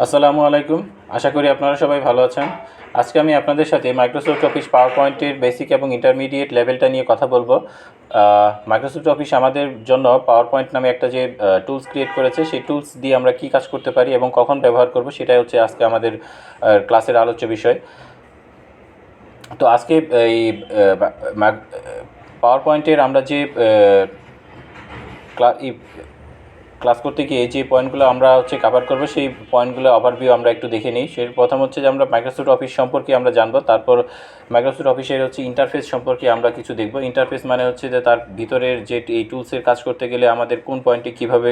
আসসালামু আলাইকুম। আশা করি আপনারা সবাই ভালো আছেন। আজকে আমি আপনাদের সাথে মাইক্রোসফট অফিস পাওয়ার পয়েন্টের বেসিক এবং ইন্টারমিডিয়েট লেভেলটা নিয়ে কথা বলবো। মাইক্রোসফট অফিস আমাদের জন্য পাওয়ার পয়েন্ট নামে একটা যে টুলস ক্রিয়েট করেছে, সেই টুলস দিয়ে আমরা কী কাজ করতে পারি এবং কখন ব্যবহার করব, সেটাই হচ্ছে আজকে আমাদের ক্লাসের আলোচ্য বিষয়। তো আজকে এই পাওয়ার পয়েন্টের আমরা যে ক্লাস করতে গিয়ে যে পয়েন্টগুলো আমরা কভার করব, সেই পয়েন্টগুলো ওভারভিউ আমরা একটু দেখে নিই। সেই প্রথম হচ্ছে যে আমরা মাইক্রোসফট অফিস সম্পর্কে আমরা জানবো, তারপর মাইক্রোসফট অফিসের ইন্টারফেস সম্পর্কে আমরা কিছু দেখব। ইন্টারফেস মানে হচ্ছে যে তার ভিতরের যে এই টুলসের কাজ করতে গেলে আমাদের কোন পয়েন্টে কীভাবে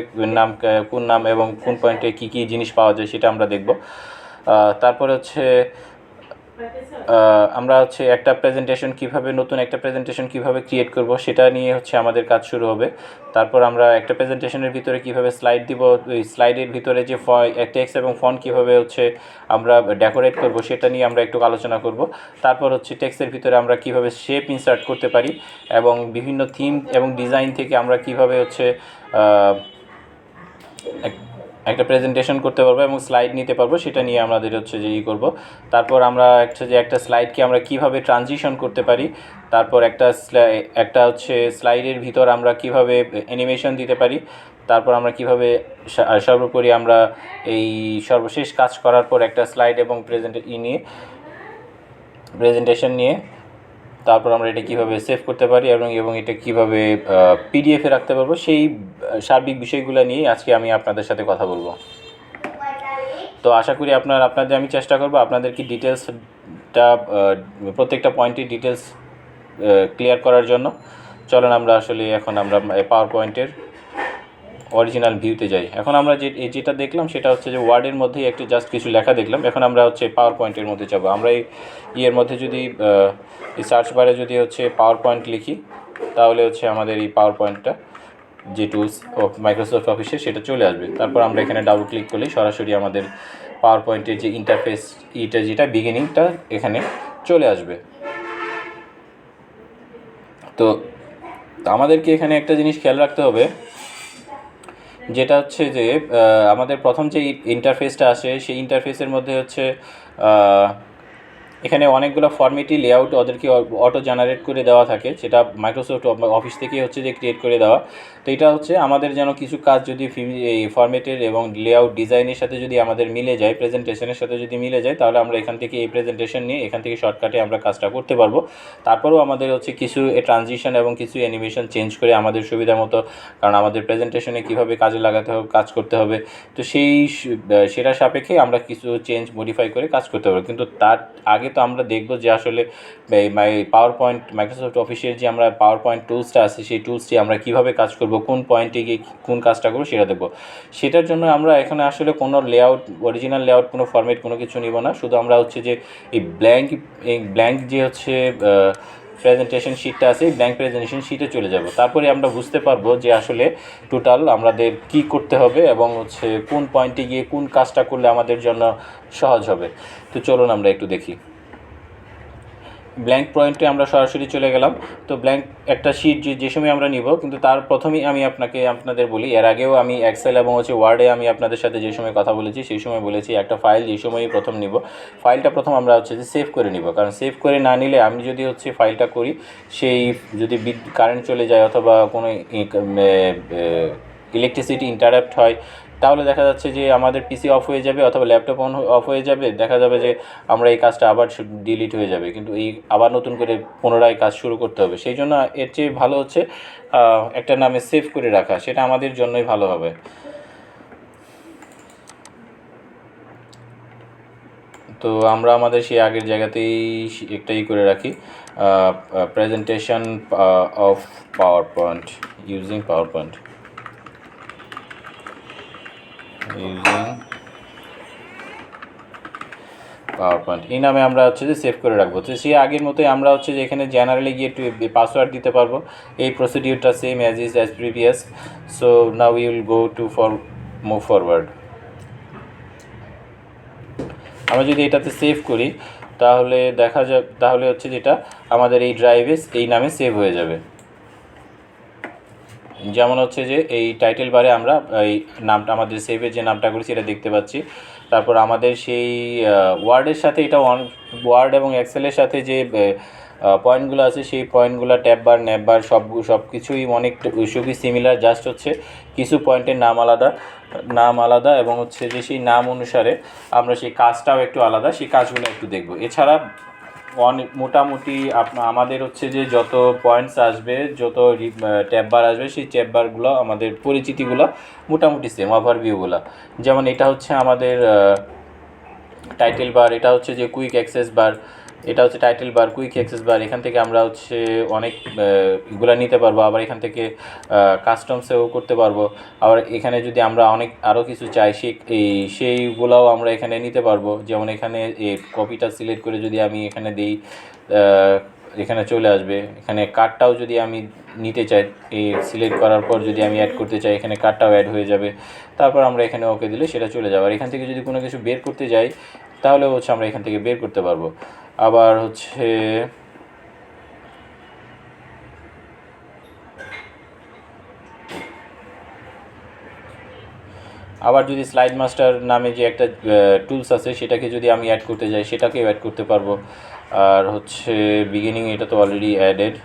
কোন নাম এবং কোন পয়েন্টে কী কী জিনিস পাওয়া যায় সেটা আমরা দেখব। তারপর হচ্ছে আমরা একটা প্রেজেন্টেশন নতুন একটা প্রেজেন্টেশন কীভাবে ক্রিয়েট করব, সেটা নিয়ে আমাদের কাজ শুরু হবে। তারপর আমরা একটা প্রেজেন্টেশনের ভিতরে কীভাবে স্লাইড দিব, ওই স্লাইডের ভিতরে যে টেক্সট এবং ফন্ট কীভাবে আমরা ডেকোরেট করব, সেটা নিয়ে আমরা একটু আলোচনা করব। তারপর টেক্সটের ভিতরে আমরা কীভাবে শেপ ইনসার্ট করতে পারি এবং বিভিন্ন থিম এবং ডিজাইন থেকে আমরা কীভাবে একটা প্রেজেন্টেশন করতে পারবো এবং স্লাইড নিতে পারবো, সেটা নিয়ে আমাদের করব। তারপর আমরা একটা স্লাইডকে আমরা কিভাবে ট্রানজিশন করতে পারি, তারপর একটা স্লাইডের ভিতর আমরা কিভাবে অ্যানিমেশন দিতে পারি, তারপর আমরা কিভাবে সর্বোপরি আমরা এই সর্বশেষ কাজ করার পর একটা স্লাইড এবং প্রেজেন্টেশন নিয়ে তারপর আমরা এটা কীভাবে সেভ করতে পারি এবং এটা কীভাবে পিডিএফে রাখতে পারবো, সেই সার্বিক বিষয়গুলো নিয়ে আজকে আমি আপনাদের সাথে কথা বলবো। তো আশা করি আপনাদের আমি চেষ্টা করব আপনাদেরকে ডিটেলসটা প্রত্যেকটা পয়েন্টের ডিটেলস ক্লিয়ার করার জন্য। চলেন আমরা এখন আমরা পাওয়ার পয়েন্টের অরিজিনাল ভিউতে যাই। এখন আমরা যেটা দেখলাম সেটা হচ্ছে যে ওয়ার্ডের মধ্যেই একটু জাস্ট কিছু লেখা দেখলাম। এখন আমরা পাওয়ার পয়েন্টের মধ্যে যাব। আমরা এর মধ্যে যদি এই সার্চ বারে যদি পাওয়ার পয়েন্ট লিখি, তাহলে আমাদের এই পাওয়ার পয়েন্টটা যে টুলস মাইক্রোসফট অফিসে সেটা চলে আসবে। তারপর আমরা এখানে ডাবল ক্লিক করলেই সরাসরি আমাদের পাওয়ার পয়েন্টের যে ইন্টারফেস যেটা বিগিনিংটা এখানে চলে আসবে। তো আমাদেরকে এখানে একটা জিনিস খেয়াল রাখতে হবে, যেটা যে আমাদের প্রথম যে ইন্টারফেসটা আসে, সেই ইন্টারফেসের মধ্যে এখানে অনেকগুলো ফরম্যাটি লেআউট ওদেরকে অটো জেনারেট করে দেওয়া থাকে, সেটা মাইক্রোসফট অফিস থেকে যে ক্রিয়েট করে দেওয়া। তো এটা আমাদের যেন কিছু কাজ যদি এই ফরম্যাটের এবং লেআউট ডিজাইনের সাথে যদি আমাদের মিলে যায়, প্রেজেন্টেশনের সাথে যদি মিলে যায়, তাহলে আমরা এখান থেকে এই প্রেজেন্টেশন নিয়ে এখান থেকে শর্টকাটে আমরা কাজটা করতে পারবো। তারপরেও আমাদের কিছু ট্রানজিশন এবং কিছু অ্যানিমেশন চেঞ্জ করে আমাদের সুবিধা মতো, কারণ আমাদের প্রেজেন্টেশনে কীভাবে কাজে লাগাতে হবে, কাজ করতে হবে, তো সেটা সাপেক্ষে আমরা কিছু চেঞ্জ মডিফাই করে কাজ করতে পারবো। কিন্তু তার আগে তো আমরা দেখব যে আসলে পাওয়ার পয়েন্ট মাইক্রোসফট অফিসের যে আমরা পাওয়ার পয়েন্ট টুলসটা আছে, সেই টুলসটি আমরা কীভাবে কাজ করব, কোন পয়েন্টে গিয়ে কোন কাজটা করবো সেটা দেখব। সেটার জন্য আমরা এখানে কোনো লেআউট, অরিজিনাল লেআউট, কোনো ফরম্যাট, কোনো কিছু নিব না। শুধু আমরা যে এই ব্ল্যাঙ্ক যে প্রেজেন্টেশন শিটটা আছে, ব্ল্যাঙ্ক প্রেজেন্টেশন শিটে চলে যাব। তারপরে আমরা বুঝতে পারবো যে আসলে টোটাল আমাদের কি করতে হবে এবং কোন পয়েন্টে গিয়ে কোন কাজটা করলে আমাদের জন্য সহজ হবে। তো চলুন আমরা একটু দেখি। ব্ল্যাঙ্ক পয়েন্টে আমরা সরাসরি চলে গেলাম। তো ব্ল্যাঙ্ক একটা শিট যে সময় আমরা নিব, কিন্তু তার প্রথমেই আমি আপনাদের বলি, এর আগেও আমি এক্সেল এবং ওয়ার্ডে আমি আপনাদের সাথে যে সময় কথা বলেছি, সেই সময় বলেছি একটা ফাইল যে সময়ই প্রথম নিব, ফাইলটা প্রথম আমরা যে সেভ করে নিব। কারণ সেভ করে না নিলে আমি যদি ফাইলটা করি, সেই যদি কারেন্ট চলে যায় অথবা কোনো ইলেকট্রিসিটি ইন্টারাপ্ট হয়, তাহলে দেখা যাচ্ছে যে আমাদের পিসি অফ হয়ে যাবে অথবা ল্যাপটপ অফ হয়ে যাবে। দেখা যাবে যে আমরা এই কাজটা আবার ডিলিট হয়ে যাবে, কিন্তু আবার নতুন করে পুনরায় কাজ শুরু করতে হবে। সেই জন্য এর চেয়ে ভালো একটা নামে সেভ করে রাখা, সেটা আমাদের জন্যই ভালো হবে। তো আমরা আমাদের সেই আগের জায়গাতেই একটাই করে রাখি, presentation of power point using power point এই নামে আমরা যে সেভ করে রাখবো। তো সেই আগের মতোই আমরা যে এখানে জেনারেলি গিয়ে একটু পাসওয়ার্ড দিতে পারবো। এই প্রসিডিউরটা same as previous. So now we will go to move forward. আমরা যদি এটাতে সেভ করি, তাহলে তাহলে যেটা আমাদের এই ড্রাইভে এই নামে সেভ হয়ে যাবে। যেমন হচ্ছে যে এই টাইটেল বারে আমরা এই নামটা আমাদের সেভের যে নামটা করেছি এটা দেখতে পাচ্ছি। তারপর আমাদের সেই ওয়ার্ডের সাথে এটা ওয়ার্ড এবং এক্সেলের সাথে যে পয়েন্টগুলো আছে সেই পয়েন্টগুলো ট্যাব বার ন্যাব বার সব কিছুই অনেক খুবই সিমিলার, জাস্ট হচ্ছে কিছু পয়েন্টের নাম আলাদা এবং হচ্ছে যে সেই নাম অনুসারে আমরা সেই কাজটাও একটু আলাদা, সেই কাজগুলো একটু দেখব। এছাড়া অনেক মোটামুটি আমাদের হচ্ছে যে যত পয়েন্টস আসবে, যত ট্যাব বার আসবে, সেই ট্যাব বারগুলো আমাদের পরিচিতিগুলো মোটামুটি সেম, ওভারভিউগুলো। যেমন এটা হচ্ছে আমাদের টাইটেল বার, এটা হচ্ছে যে কুইক অ্যাক্সেস বার, এটা হচ্ছে টাইটেল বার, কুইক অ্যাক্সেস বার। এখান থেকে আমরা হচ্ছে অনেক এগুলো নিতে পারবো, আবার এখান থেকে কাস্টমসেও করতে পারবো। আবার এখানে যদি আমরা আরও কিছু চাই সেইগুলোও আমরা এখানে নিতে পারবো। যেমন এখানে এই কপিটা সিলেক্ট করে যদি আমি এখানে দিই, এখানে চলে আসবে। এখানে কার্ডটাও যদি আমি নিতে চাই, এই সিলেক্ট করার পর যদি আমি অ্যাড করতে চাই, এখানে কার্ডটাও অ্যাড হয়ে যাবে। তারপর আমরা এখানে ওকে দিলে সেটা চলে যাবে। আর এখান থেকে যদি কোনো কিছু বের করতে যাই তাহলে হচ্ছে আমরা এখান থেকে বের করতে পারবো। আবার হচ্ছে যদি স্লাইড মাস্টার নামে যে একটা টুলস আছে সেটাকে যদি আমি অ্যাড করতে যাই, সেটাকেও অ্যাড করতে পারবো। আর হচ্ছে বিগিনিং, এটা তো অলরেডি অ্যাডেড।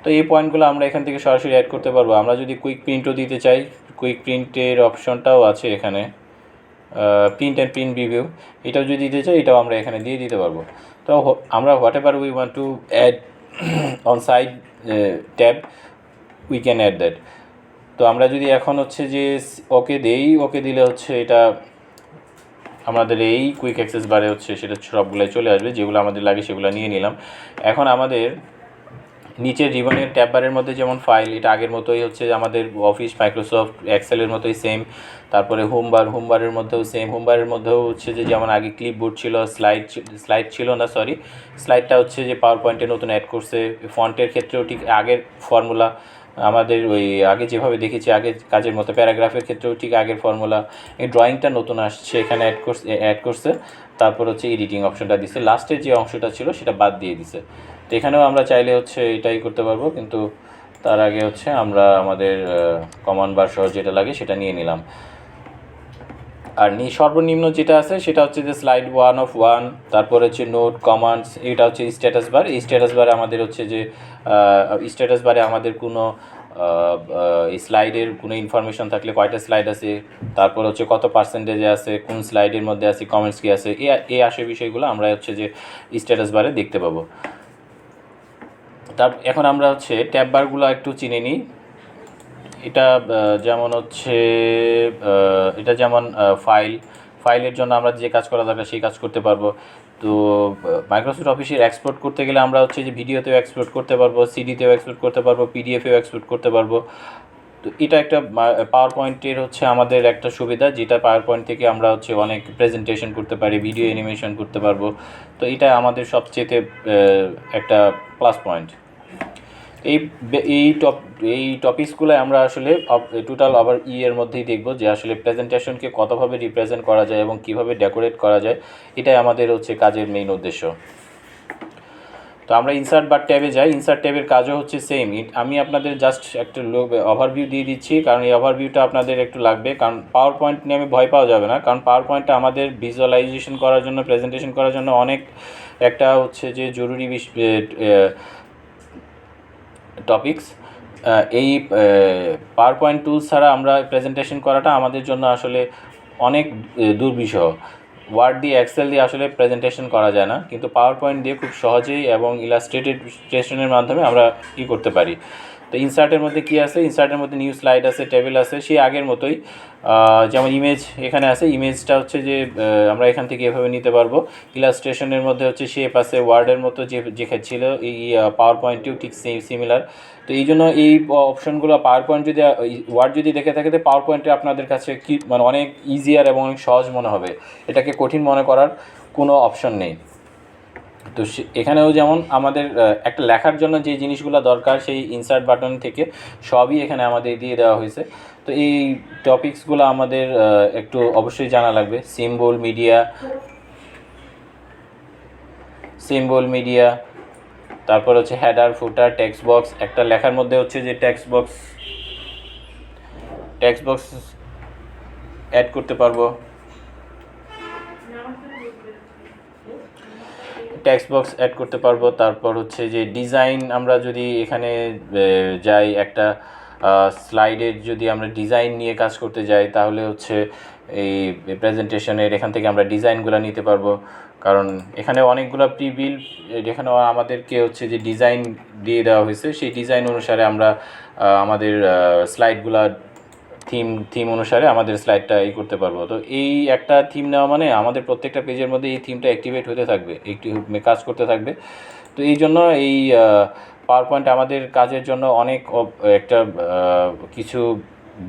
তো এই পয়েন্টগুলো আমরা এখান থেকে সরাসরি অ্যাড করতে পারবো। আমরা যদি কুইক প্রিন্টও দিতে চাই, কুইক প্রিন্টের অপশনটাও আছে এখানে, প্রিন্ট অ্যান্ড প্রিন্ট রিভিউ, এটাও যদি দিতে চাই এটাও আমরা এখানে দিয়ে দিতে পারবো। তো আমরা whatever we want to add on side tab, we can add that. তো আমরা যদি এখন হচ্ছে যে ওকে দিলে হচ্ছে এটা আমাদের এই কুইক অ্যাক্সেস বারে হচ্ছে সেটা সবগুলোই চলে আসবে, যেগুলো আমাদের লাগে সেগুলো নিয়ে নিলাম। এখন আমাদের নিচের রিবনের ট্যাব বারের মধ্যে যেমন ফাইল, এটা আগের মতোই হচ্ছে আমাদের অফিস মাইক্রোসফট এক্সেলের মতোই সেম। তারপরে হোমবারের মধ্যেও সেম। হোমবারের মধ্যেও হচ্ছে যে যেমন আগে ক্লিপবোর্ড ছিল, স্লাইড ছিল না, সরি, স্লাইডটা হচ্ছে যে পাওয়ার পয়েন্টে নতুন অ্যাড করছে। ফন্টের ক্ষেত্রেও ঠিক আগের ফর্মুলা, আমাদের ওই আগে যেভাবে দেখেছি আগের কাজের মতো। প্যারাগ্রাফের ক্ষেত্রেও ঠিক আগের ফর্মুলা। এই ড্রয়িংটা নতুন আসছে, এখানে অ্যাড করছে। তারপর হচ্ছে এডিটিং অপশনটা দিছে, লাস্টের যে অংশটা ছিল সেটা বাদ দিয়ে দিছে। তো এখানেও আমরা চাইলে হচ্ছে এটাই করতে পারবো, কিন্তু তার আগে হচ্ছে আমরা আমাদের কমান্ড বার সহ যেটা লাগে সেটা নিয়ে নিলাম। আর সর্বনিম্ন যেটা আছে সেটা হচ্ছে যে স্লাইড 1 তারপর হচ্ছে নোট কমান্ডস, এটা হচ্ছে স্ট্যাটাস বার। এই স্ট্যাটাস বারে আমাদের হচ্ছে যে স্ট্যাটাস বারে আমাদের কোনো এই স্লাইডের কোনো ইনফরমেশন থাকলে কয়টা স্লাইড আছে, তারপর হচ্ছে কত পার্সেন্টেজে আছে, কোন স্লাইডের মধ্যে আছে, কমেন্টস কী আছে, এই আসে বিষয়গুলো আমরা হচ্ছে যে স্ট্যাটাস বারে দেখতে পাবো। এখন আমরা হচ্ছে ট্যাব বারগুলো একটু চিনে নিই। এটা যেমন হচ্ছে এটা যেমন ফাইলের জন্য আমরা যে কাজ করা দরকার সেই কাজ করতে পারবো। তো মাইক্রোসফট অফিসের এক্সপোর্ট করতে গেলে আমরা হচ্ছে যে ভিডিওতেও এক্সপোর্ট করতে পারবো, সিডিতেও এক্সপোর্ট করতে পারবো, পিডিএফেও এক্সপোর্ট করতে পারবো। তো এটা একটা পাওয়ার পয়েন্টের হচ্ছে আমাদের একটা সুবিধা, যেটা পাওয়ার পয়েন্ট থেকে আমরা হচ্ছে অনেক প্রেজেন্টেশন করতে পারি, ভিডিও অ্যানিমেশন করতে পারবো। তো এটা আমাদের সবচেয়ে একটা প্লাস পয়েন্ট। এই এই টপিকসগুলো আমরা আসলে টোটাল আবার এর মধ্যেই দেখব যে আসলে প্রেজেন্টেশনকে কতভাবে রিপ্রেজেন্ট করা যায় এবং কিভাবে ডেকোরেট করা যায়, এটাই আমাদের হচ্ছে কাজের মেইন উদ্দেশ্য। তো আমরা ইনসার্ট বার ট্যাবে যাই। ইনসার্ট ট্যাবের কাজও হচ্ছে সেম। আমি আপনাদের জাস্ট একটা ওভারভিউ দিয়ে দিচ্ছি, কারণ এই ওভারভিউটা আপনাদের একটু লাগবে, কারণ পাওয়ার পয়েন্ট নিয়ে আমি ভয় পাওয়া যাবে না, কারণ পাওয়ার পয়েন্টটা আমাদের ভিজুয়ালাইজেশন করার জন্য, প্রেজেন্টেশন করার জন্য অনেক একটা হচ্ছে যে জরুরি টপিকস। এই পাওয়ার পয়েন্ট টুলস ছাড়া আমরা প্রেজেন্টেশন করাটা আমাদের জন্য আসলে অনেক দুর্বিষহ। ওয়ার্ড দিয়ে, এক্সেল দিয়ে আসলে প্রেজেন্টেশন করা যায় না, কিন্তু পাওয়ার পয়েন্ট দিয়ে খুব সহজেই এবং ইলাস্ট্রেটেশনের মাধ্যমে আমরা করতে পারি। তো ইনসার্টের মধ্যে কী আছে, ইনসার্টের মধ্যে নিউ স্লাইড আছে, টেবিল আছে, সেই আগের মতোই। যেমন ইমেজ এখানে আছে, ইমেজটা হচ্ছে যে আমরা এখান থেকে এভাবে নিতে পারবো। ইলাস্ট্রেশনের মধ্যে হচ্ছে শেপ আছে, ওয়ার্ডের মতো যে ছিল এই পাওয়ার পয়েন্টেও ঠিক সিমিলার। তো এই জন্য এই অপশনগুলো পাওয়ার পয়েন্ট যদি ওয়ার্ড যদি দেখে থাকে, তো পাওয়ার পয়েন্টে আপনাদের কাছে কি মানে অনেক ইজিয়ার এবং অনেক সহজ মনে হবে, এটাকে কঠিন মনে করার কোনো অপশন নেই। তো এখানেও যেমন আমাদের একটা লেখার জন্য যে জিনিসগুলো দরকার সেই ইনসার্ট বাটন থেকে সবই এখানে আমাদের দিয়ে দেওয়া হয়েছে। তো এই টপিকসগুলো আমাদের একটু অবশ্যই জানা লাগবে। সিম্বল মিডিয়া, তারপর হচ্ছে হেডার, ফুটার, টেক্সট বক্স। একটা লেখার মধ্যে হচ্ছে যে টেক্সট বক্স অ্যাড করতে পারবো, টেক্সট বক্স অ্যাড করতে পারবো। তারপর হচ্ছে যে ডিজাইন, আমরা যদি এখানে যাই একটা স্লাইডের যদি আমরা ডিজাইন নিয়ে কাজ করতে যাই তাহলে হচ্ছে এই প্রেজেন্টেশনের এখান থেকে আমরা ডিজাইনগুলো নিতে পারবো, কারণ এখানে অনেকগুলো প্রি বিল্ড, যেখানে আমাদেরকে হচ্ছে যে ডিজাইন দিয়ে দেওয়া হয়েছে, সেই ডিজাইন অনুসারে আমরা আমাদের স্লাইডগুলা থিম অনুসারে আমাদের স্লাইডটা করতে পারবো। তো এই একটা থিম নেওয়া মানে আমাদের প্রত্যেকটা পেজের মধ্যে এই থিমটা অ্যাক্টিভেট হতে থাকবে, কাজ করতে থাকবে। তো এই জন্য এই পাওয়ার পয়েন্ট আমাদের কাজের জন্য অনেক একটা কিছু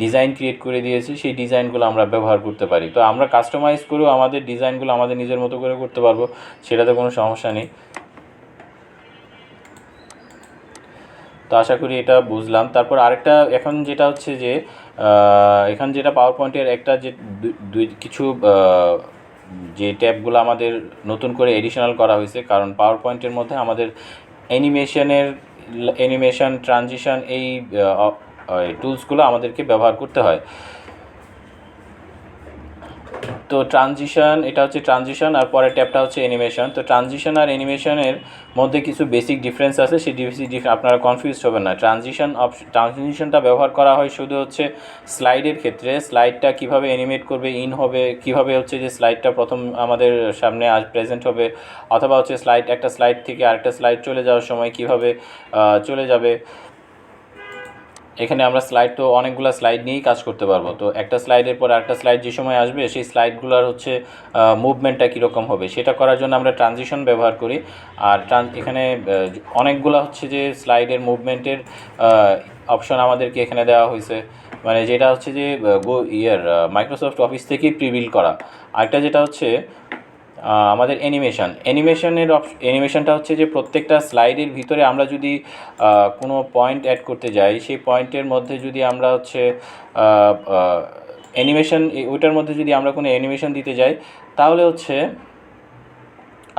ডিজাইন ক্রিয়েট করে দিয়েছি, সেই ডিজাইনগুলো আমরা ব্যবহার করতে পারি। তো আমরা কাস্টমাইজ করেও আমাদের ডিজাইনগুলো আমাদের নিজের মতো করে করতে পারবো, সেটাতে কোনো সমস্যা নেই। তো আশা করি এটা বুঝলাম। তারপর আরেকটা এখন যেটা হচ্ছে যে এখান যেটা পাওয়ার পয়েন্টের একটা যে কিছু যে ট্যাবগুলো আমাদের নতুন করে এডিশনাল করা হয়েছে, কারণ পাওয়ার পয়েন্টের মধ্যে আমাদের অ্যানিমেশন, ট্রানজিশন, এই টুলসগুলো আমাদেরকে ব্যবহার করতে হয়। তো ট্রানজিশন, এটা হচ্ছে ট্রানজিশন, আর পরের ট্যাবটা হচ্ছে অ্যানিমেশন। তো ট্রানজিশন আর অ্যানিমেশনের মধ্যে কিছু বেসিক ডিফারেন্স আছে, সেই আপনারা কনফিউজ হবেন না। ট্রানজিশনটা ব্যবহার করা হয় শুধু হচ্ছে স্লাইডের ক্ষেত্রে, স্লাইডটা কিভাবে অ্যানিমেট করবে, হবে কিভাবে হচ্ছে যে স্লাইডটা প্রথম আমাদের সামনে প্রেজেন্ট হবে, অথবা হচ্ছে একটা স্লাইড থেকে আরেকটা স্লাইড চলে যাওয়ার সময় কিভাবে চলে যাবে। এখানে আমরা তো অনেকগুলো স্লাইড নিয়েই কাজ করতে পারবো। তো একটা স্লাইডের পর আরেকটা স্লাইড যে সময় আসবে, সেই স্লাইডগুলোর হচ্ছে মুভমেন্টটা কীরকম হবে সেটা করার জন্য আমরা ট্রানজিশন ব্যবহার করি। আর এখানে অনেকগুলো হচ্ছে যে স্লাইডের মুভমেন্টের অপশন আমাদেরকে এখানে দেওয়া হয়েছে, মানে যেটা হচ্ছে যে মাইক্রোসফট অফিস থেকেই প্রিবিল্ড করা। আরেকটা যেটা হচ্ছে আমাদের অ্যানিমেশনটা হচ্ছে যে প্রত্যেকটা স্লাইডের ভিতরে আমরা যদি কোনো পয়েন্ট অ্যাড করতে যাই, সেই পয়েন্টের মধ্যে যদি আমরা হচ্ছে ওইটার মধ্যে যদি আমরা কোনো অ্যানিমেশন দিতে যাই, তাহলে হচ্ছে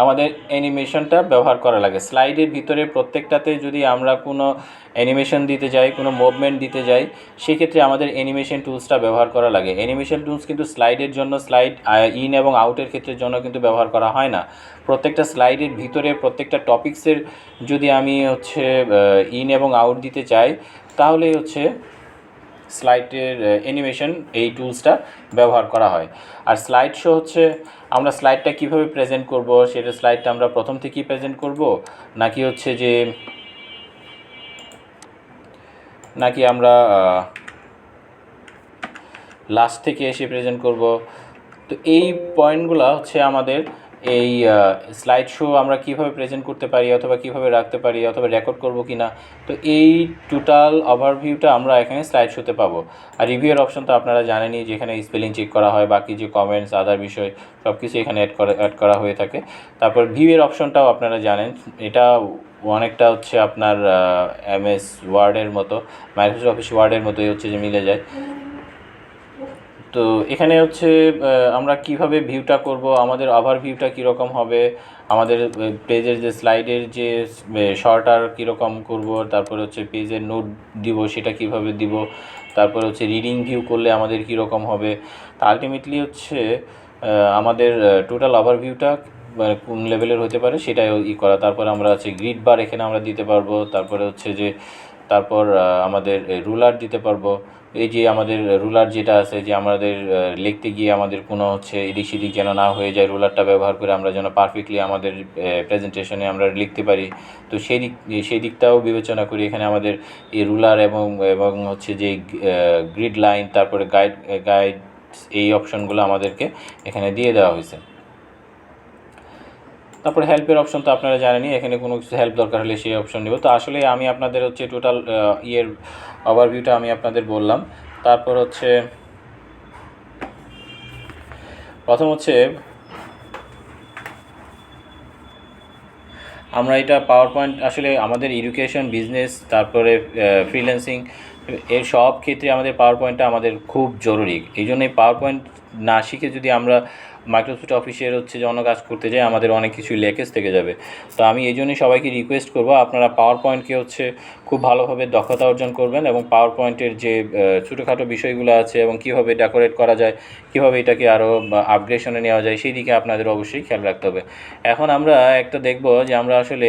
আমাদের অ্যানিমেশনটা ব্যবহার করা লাগে। স্লাইডের ভিতরে প্রত্যেকটাতে যদি আমরা কোনো অ্যানিমেশন দিতে যাই, কোনো মুভমেন্ট দিতে যাই, সেক্ষেত্রে আমাদের অ্যানিমেশন টুলসটা ব্যবহার করা লাগে। অ্যানিমেশন টুলস কিন্তু স্লাইডের জন্য, স্লাইড ইন এবং আউটের ক্ষেত্রের জন্য কিন্তু ব্যবহার করা হয় না। প্রত্যেকটা স্লাইডের ভিতরে প্রত্যেকটা টপিক্সের যদি আমি হচ্ছে ইন এবং আউট দিতে চাই, তাহলেই হচ্ছে স্লাইডের অ্যানিমেশন এই টুলসটা ব্যবহার করা হয়। আর স্লাইড শো হচ্ছে আমরা স্লাইডটা কীভাবে প্রেজেন্ট করব, সেটা স্লাইডটা আমরা প্রথম থেকেই প্রেজেন্ট করব, নাকি আমরা লাস্ট থেকে এসে প্রেজেন্ট করব। তো এই পয়েন্টগুলো হচ্ছে আমাদের এই স্লাইড শো আমরা কীভাবে প্রেজেন্ট করতে পারি, অথবা কীভাবে রাখতে পারি, অথবা রেকর্ড করব কি না। তো এই টোটাল ওভারভিউটা আমরা এখানে স্লাইড শোতে পাবো। আর রিভিউয়ের অপশন তো আপনারা জানেনই, যেখানে স্পেলিং চেক করা হয়, বাকি যে কমেন্টস, আদার বিষয় সব কিছু এখানে অ্যাড করা হয়ে থাকে। তারপর ভিউয়ের অপশনটাও আপনারা জানেন, এটা অনেকটা হচ্ছে আপনার MS ওয়ার্ডের মতো, মাইক্রোসফট অফিস ওয়ার্ডের মতোই হচ্ছে যে মিলে যায়। তো এখানে হচ্ছে আমরা কিভাবে ভিউটা করব, আমাদের ওভারভিউটা কীরকম হবে, আমাদের পেজের যে স্লাইডের যে শর্টার কীরকম করব, তারপরে হচ্ছে পেজের নোট দিব সেটা কিভাবে দিব, তারপরে হচ্ছে রিডিং ভিউ করলে আমাদের কীরকম হবে। আলটিমেটলি হচ্ছে আমাদের টোটাল ওভারভিউটা কোন লেভেলের হতে পারে সেটাই করা। তারপর আমরা হচ্ছে গ্রিড বার এখানে আমরা দিতে পারবো। তারপরে হচ্ছে যে আমাদের রুলার দিতে পারবো। এই যে আমাদের রুলার যেটা আছে, যে আমাদের লিখতে গিয়ে আমাদের কোনো হচ্ছে এদিক সেদিক যেন না হয়ে যায়, রুলারটা ব্যবহার করে আমরা যেন পারফেক্টলি আমাদের প্রেজেন্টেশনে আমরা লিখতে পারি। তো সেই দিকটাও বিবেচনা করি এখানে আমাদের এই রুলার এবং হচ্ছে যে গ্রিড লাইন, তারপরে গাইড, এই অপশনগুলো আমাদেরকে এখানে দিয়ে দেওয়া হয়েছে। তারপরে হেল্পের অপশন তো আপনারা জানেনই, এখানে কোনো কিছু হেল্প দরকার হলে সেই অপশন নেব। তো আসলে আমি আপনাদের হচ্ছে টোটাল ওভারভিউটা আমি আপনাদের বললাম। তারপর হচ্ছে প্রথম হচ্ছে আমরা এটা পাওয়ার পয়েন্ট আসলে আমাদের এডুকেশন, বিজনেস, তারপরে ফ্রিল্যান্সিং, এর সব ক্ষেত্রে আমাদের পাওয়ার পয়েন্টটা আমাদের খুব জরুরি। এই জন্যই পাওয়ার পয়েন্ট না শিখে যদি আমরা মাইক্রোসফট অফিসের হচ্ছে যে অন্য কাজ করতে যাই আমাদের অনেক কিছু লেকেজ থেকে যাবে। তো আমি এই জন্যই সবাইকে রিকোয়েস্ট করব আপনারা পাওয়ার পয়েন্টকে হচ্ছে খুব ভালোভাবে দক্ষতা অর্জন করবেন এবং পাওয়ার পয়েন্টের যে ছোটোখাটো বিষয়গুলো আছে এবং কীভাবে ডেকোরেট করা যায়, কীভাবে এটাকে আরও আপগ্রেডশনে নেওয়া যায় সেই দিকে আপনাদের অবশ্যই খেয়াল রাখতে হবে। এখন আমরা একটা দেখব যে আমরা আসলে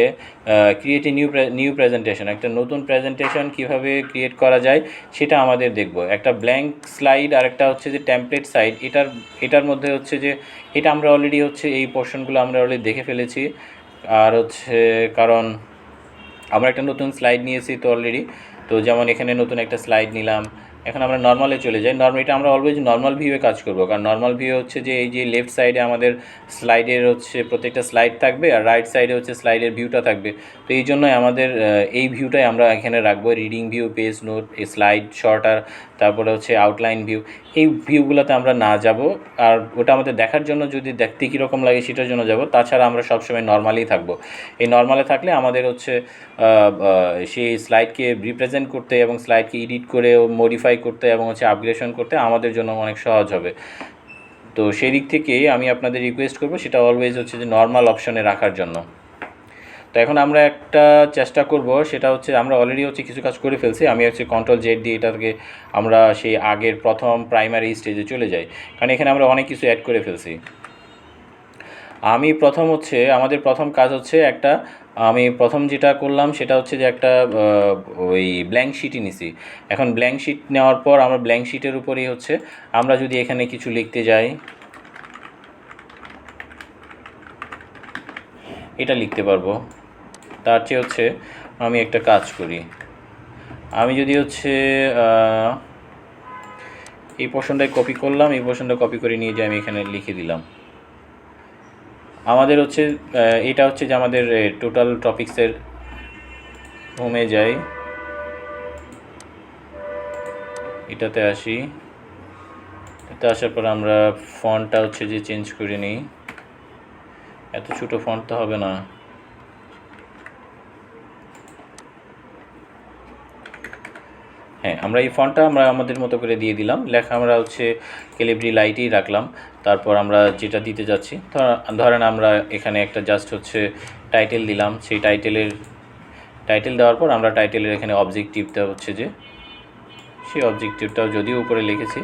ক্রিয়েট এ নিউ প্রেজেন্টেশন, একটা নতুন প্রেজেন্টেশন কীভাবে ক্রিয়েট করা যায় সেটা আমাদের দেখব। একটা ব্ল্যাঙ্ক স্লাইড আর একটা হচ্ছে যে টেমপ্লেট সাইড, এটার মধ্যে হচ্ছে যে এটা আমরা অলরেডি হচ্ছে এই পোর্শনগুলো আমরা অলরেডি দেখে ফেলেছি। আর হচ্ছে কারণ আমরা একটা নতুন স্লাইড নিয়েছি তো অলরেডি, তো যেমন এখানে নতুন একটা স্লাইড নিলাম। এখন আমরা নর্মালে চলে যাই। এটা আমরা অলওয়েজ নর্মাল ভিউয়ে কাজ করব, কারণ নর্মাল ভিউ হচ্ছে যে এই যে লেফট সাইডে আমাদের স্লাইডের হচ্ছে প্রত্যেকটা স্লাইড থাকবে আর রাইট সাইডে হচ্ছে স্লাইডের ভিউটা থাকবে। তো এই জন্যই আমাদের এই ভিউটাই আমরা এখানে রাখবো, reading view, page note, slide sorter, তারপরে হচ্ছে আউটলাইন ভিউ। এই ভিউগুলোতে আমরা না যাব, আর ওটা আমাদের দেখার জন্য যদি দেখতে কীরকম লাগে সেটার জন্য যাব। তাছাড়া আমরা সবসময় নর্মালেই থাকবো। এই নর্মালে থাকলে আমাদের হচ্ছে সেই স্লাইডকে রিপ্রেজেন্ট করতে এবং স্লাইডকে এডিট করে মডিফাই করতে এবং হচ্ছে আপগ্রেডেশন করতে আমাদের জন্য অনেক সহজ হবে। তো সেই দিক থেকেই আমি আপনাদের রিকোয়েস্ট করব সেটা অলওয়েজ হচ্ছে যে নর্মাল অপশনে রাখার জন্য। তো এখন আমরা একটা চেষ্টা করব, সেটা হচ্ছে আমরা অলরেডি হচ্ছে কিছু কাজ করে ফেলছি। আমি হচ্ছে Ctrl+Z দিয়ে এটাকে আমরা সেই আগের প্রথম প্রাইমারি স্টেজে চলে যাই, কারণ এখানে আমরা অনেক কিছু অ্যাড করে ফেলছি। আমি আমাদের প্রথম কাজ হচ্ছে আমি প্রথম যেটা করলাম সেটা হচ্ছে যে একটা ওই ব্ল্যাঙ্ক শিটই নিছি। এখন ব্ল্যাঙ্ক শিট নেওয়ার পর আমরা ব্ল্যাঙ্ক শিটের উপরেই হচ্ছে আমরা যদি এখানে কিছু লিখতে যাই, এটা লিখতে পারবো। তার চেয়ে হচ্ছে আমি একটা কাজ করি, আমি যদি হচ্ছে এই পোর্শনটাই কপি করলাম, এই পোর্শনটা কপি করে নিয়ে যাই আমি এখানে লিখে দিলাম। আমাদের হচ্ছে এটা হচ্ছে যে আমাদের টোটাল টপিক্সের হোমে যাই, এটাতে আসি। এতে আসার পর আমরা ফন্টটা হচ্ছে যে চেঞ্জ করে নিই। এত ছোটো ফন্ট তো হবে না। হ্যাঁ, আমরা এই ফন্টটা আমরা আমাদের মতো করে দিয়ে দিলাম। লেখা আমরা হচ্ছে ক্যালিব্রি লাইটই রাখলাম। তারপর আমরা যেটা দিতে যাচ্ছি, ধরেন আমরা এখানে একটা জাস্ট হচ্ছে টাইটেল দিলাম। সেই টাইটেল দেওয়ার পর আমরা টাইটেলের এখানে অবজেক্টিভটা হচ্ছে যে সেই অবজেক্টিভটাও যদিও উপরে লিখেছি,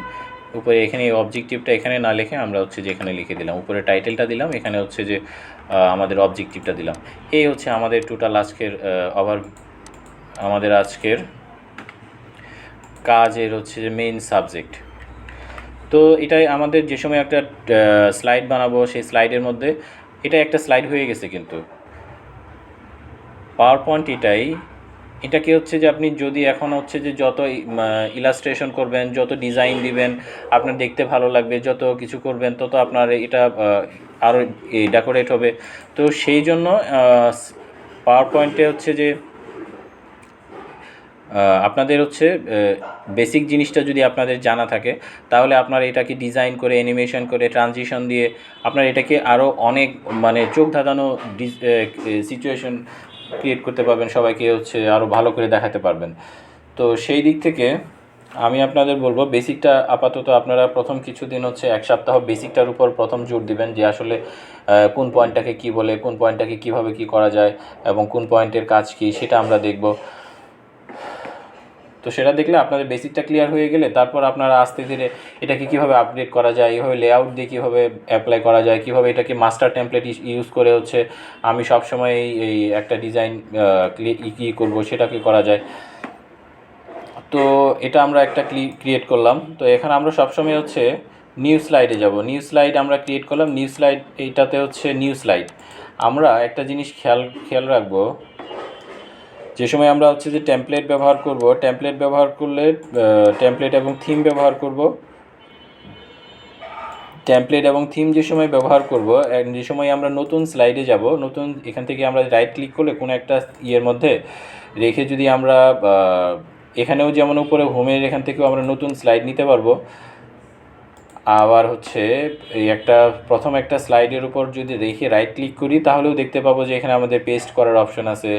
উপরে এখানে এই অবজেক্টিভটা এখানে না লিখে আমরা হচ্ছে যে এখানে লিখে দিলাম। উপরে টাইটেলটা দিলাম, এখানে হচ্ছে যে আমাদের অবজেক্টিভটা দিলাম। এই হচ্ছে আমাদের টোটাল আমাদের আজকের কাজের হচ্ছে যে মেইন সাবজেক্ট। তো এটাই আমাদের যে সময় একটা স্লাইড বানাবো সেই স্লাইডের মধ্যে এটা একটা স্লাইড হয়ে গেছে, কিন্তু পাওয়ার পয়েন্ট এটাকে হচ্ছে যে আপনি যদি এখন হচ্ছে যে যত ইলাস্ট্রেশন করবেন, যত ডিজাইন দিবেন, আপনার দেখতে ভালো লাগবে, যত কিছু করবেন তত আপনার এটা আরও ডেকোরেট হবে। তো সেই জন্য পাওয়ার পয়েন্টে হচ্ছে যে আপনাদের হচ্ছে বেসিক জিনিসটা যদি আপনাদের জানা থাকে তাহলে আপনারা এটাকে ডিজাইন করে, অ্যানিমেশন করে, ট্রানজিশন দিয়ে আপনারা এটাকে আরও অনেক চোখ ধাঁধানো সিচুয়েশন ক্রিয়েট করতে পারবেন, সবাইকে হচ্ছে আরও ভালো করে দেখাতে পারবেন। তো সেই দিক থেকে আমি আপনাদের বলবো বেসিকটা আপাতত আপনারা প্রথম কিছুদিন হচ্ছে 1 সপ্তাহ বেসিকটার উপর প্রথম জোর দিবেন, যে আসলে কোন পয়েন্টটাকে কী বলে, কোন পয়েন্টটাকে কীভাবে কী করা যায় এবং কোন পয়েন্টের কাজ কী সেটা আমরা দেখব। তো সেটা দেখলে আপনাদের বেসিকটা ক্লিয়ার হয়ে গেলে তারপর আপনারা আস্তে ধীরে এটাকে কীভাবে আপডেট করা যায়, এইভাবে লেআউট দিয়ে কীভাবে অ্যাপ্লাই করা যায়, কীভাবে এটাকে মাস্টার টেমপ্লেট ইউজ করে হচ্ছে আমি সবসময় এই একটা ডিজাইন কী করবো সেটাকে করা যায়। তো এটা আমরা একটা ক্রিয়েট করলাম। তো এখানে আমরা সবসময় হচ্ছে নিউ স্লাইডে যাব। নিউ স্লাইড আমরা ক্রিয়েট করলাম। নিউ স্লাইড এইটাতে হচ্ছে নিউ স্লাইড আমরা একটা জিনিস খেয়াল রাখবো, যে সময় আমরা হচ্ছে যে টেমপ্লেট ব্যবহার করলে টেমপ্লেট এবং থিম ব্যবহার করব। টেমপ্লেট এবং থিম যে সময় ব্যবহার করব, যে সময় আমরা নতুন স্লাইডে যাব, এখান থেকে আমরা রাইট ক্লিক করলে কোনো একটা ইয়ের মধ্যে রেখে যদি আমরা এখানেও যেমন উপরে হোমের এখান থেকেও আমরা নতুন স্লাইড নিতে পারবো। আবার হচ্ছে এই প্রথম একটা স্লাইডের উপর যদি রেখে রাইট ক্লিক করি তাহলেও দেখতে পাবো যে এখানে আমাদের পেস্ট করার অপশন আছে,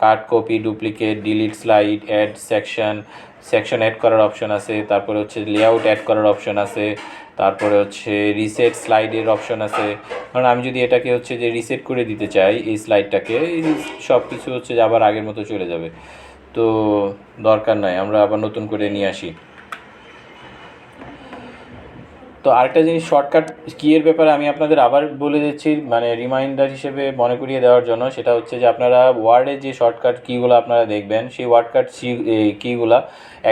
cut, copy, duplicate, delete slide, add section add করার অপশন আছে, তারপরে হচ্ছে লেআউট অ্যাড করার অপশন আছে, তারপরে হচ্ছে রিসেট স্লাইডের অপশন আছে, কারণ আমি যদি এটাকে হচ্ছে যে রিসেট করে দিতে চাই এই স্লাইডটাকে, সব কিছু হচ্ছে যে আবার আগের মতো চলে যাবে, তো দরকার নাই, আমরা আবার নতুন করে নিয়ে আসি। তো আরেকটা জিনিস শর্টকাট কিয়ের ব্যাপারে আমি আপনাদের আবার বলে দিচ্ছি, মানে রিমাইন্ডার হিসেবে মনে করিয়ে দেওয়ার জন্য, সেটা হচ্ছে যে আপনারা ওয়ার্ডে যে শর্টকাট কিগুলো আপনারা দেখবেন, সেই ওয়ার্ডকাট কিগুলা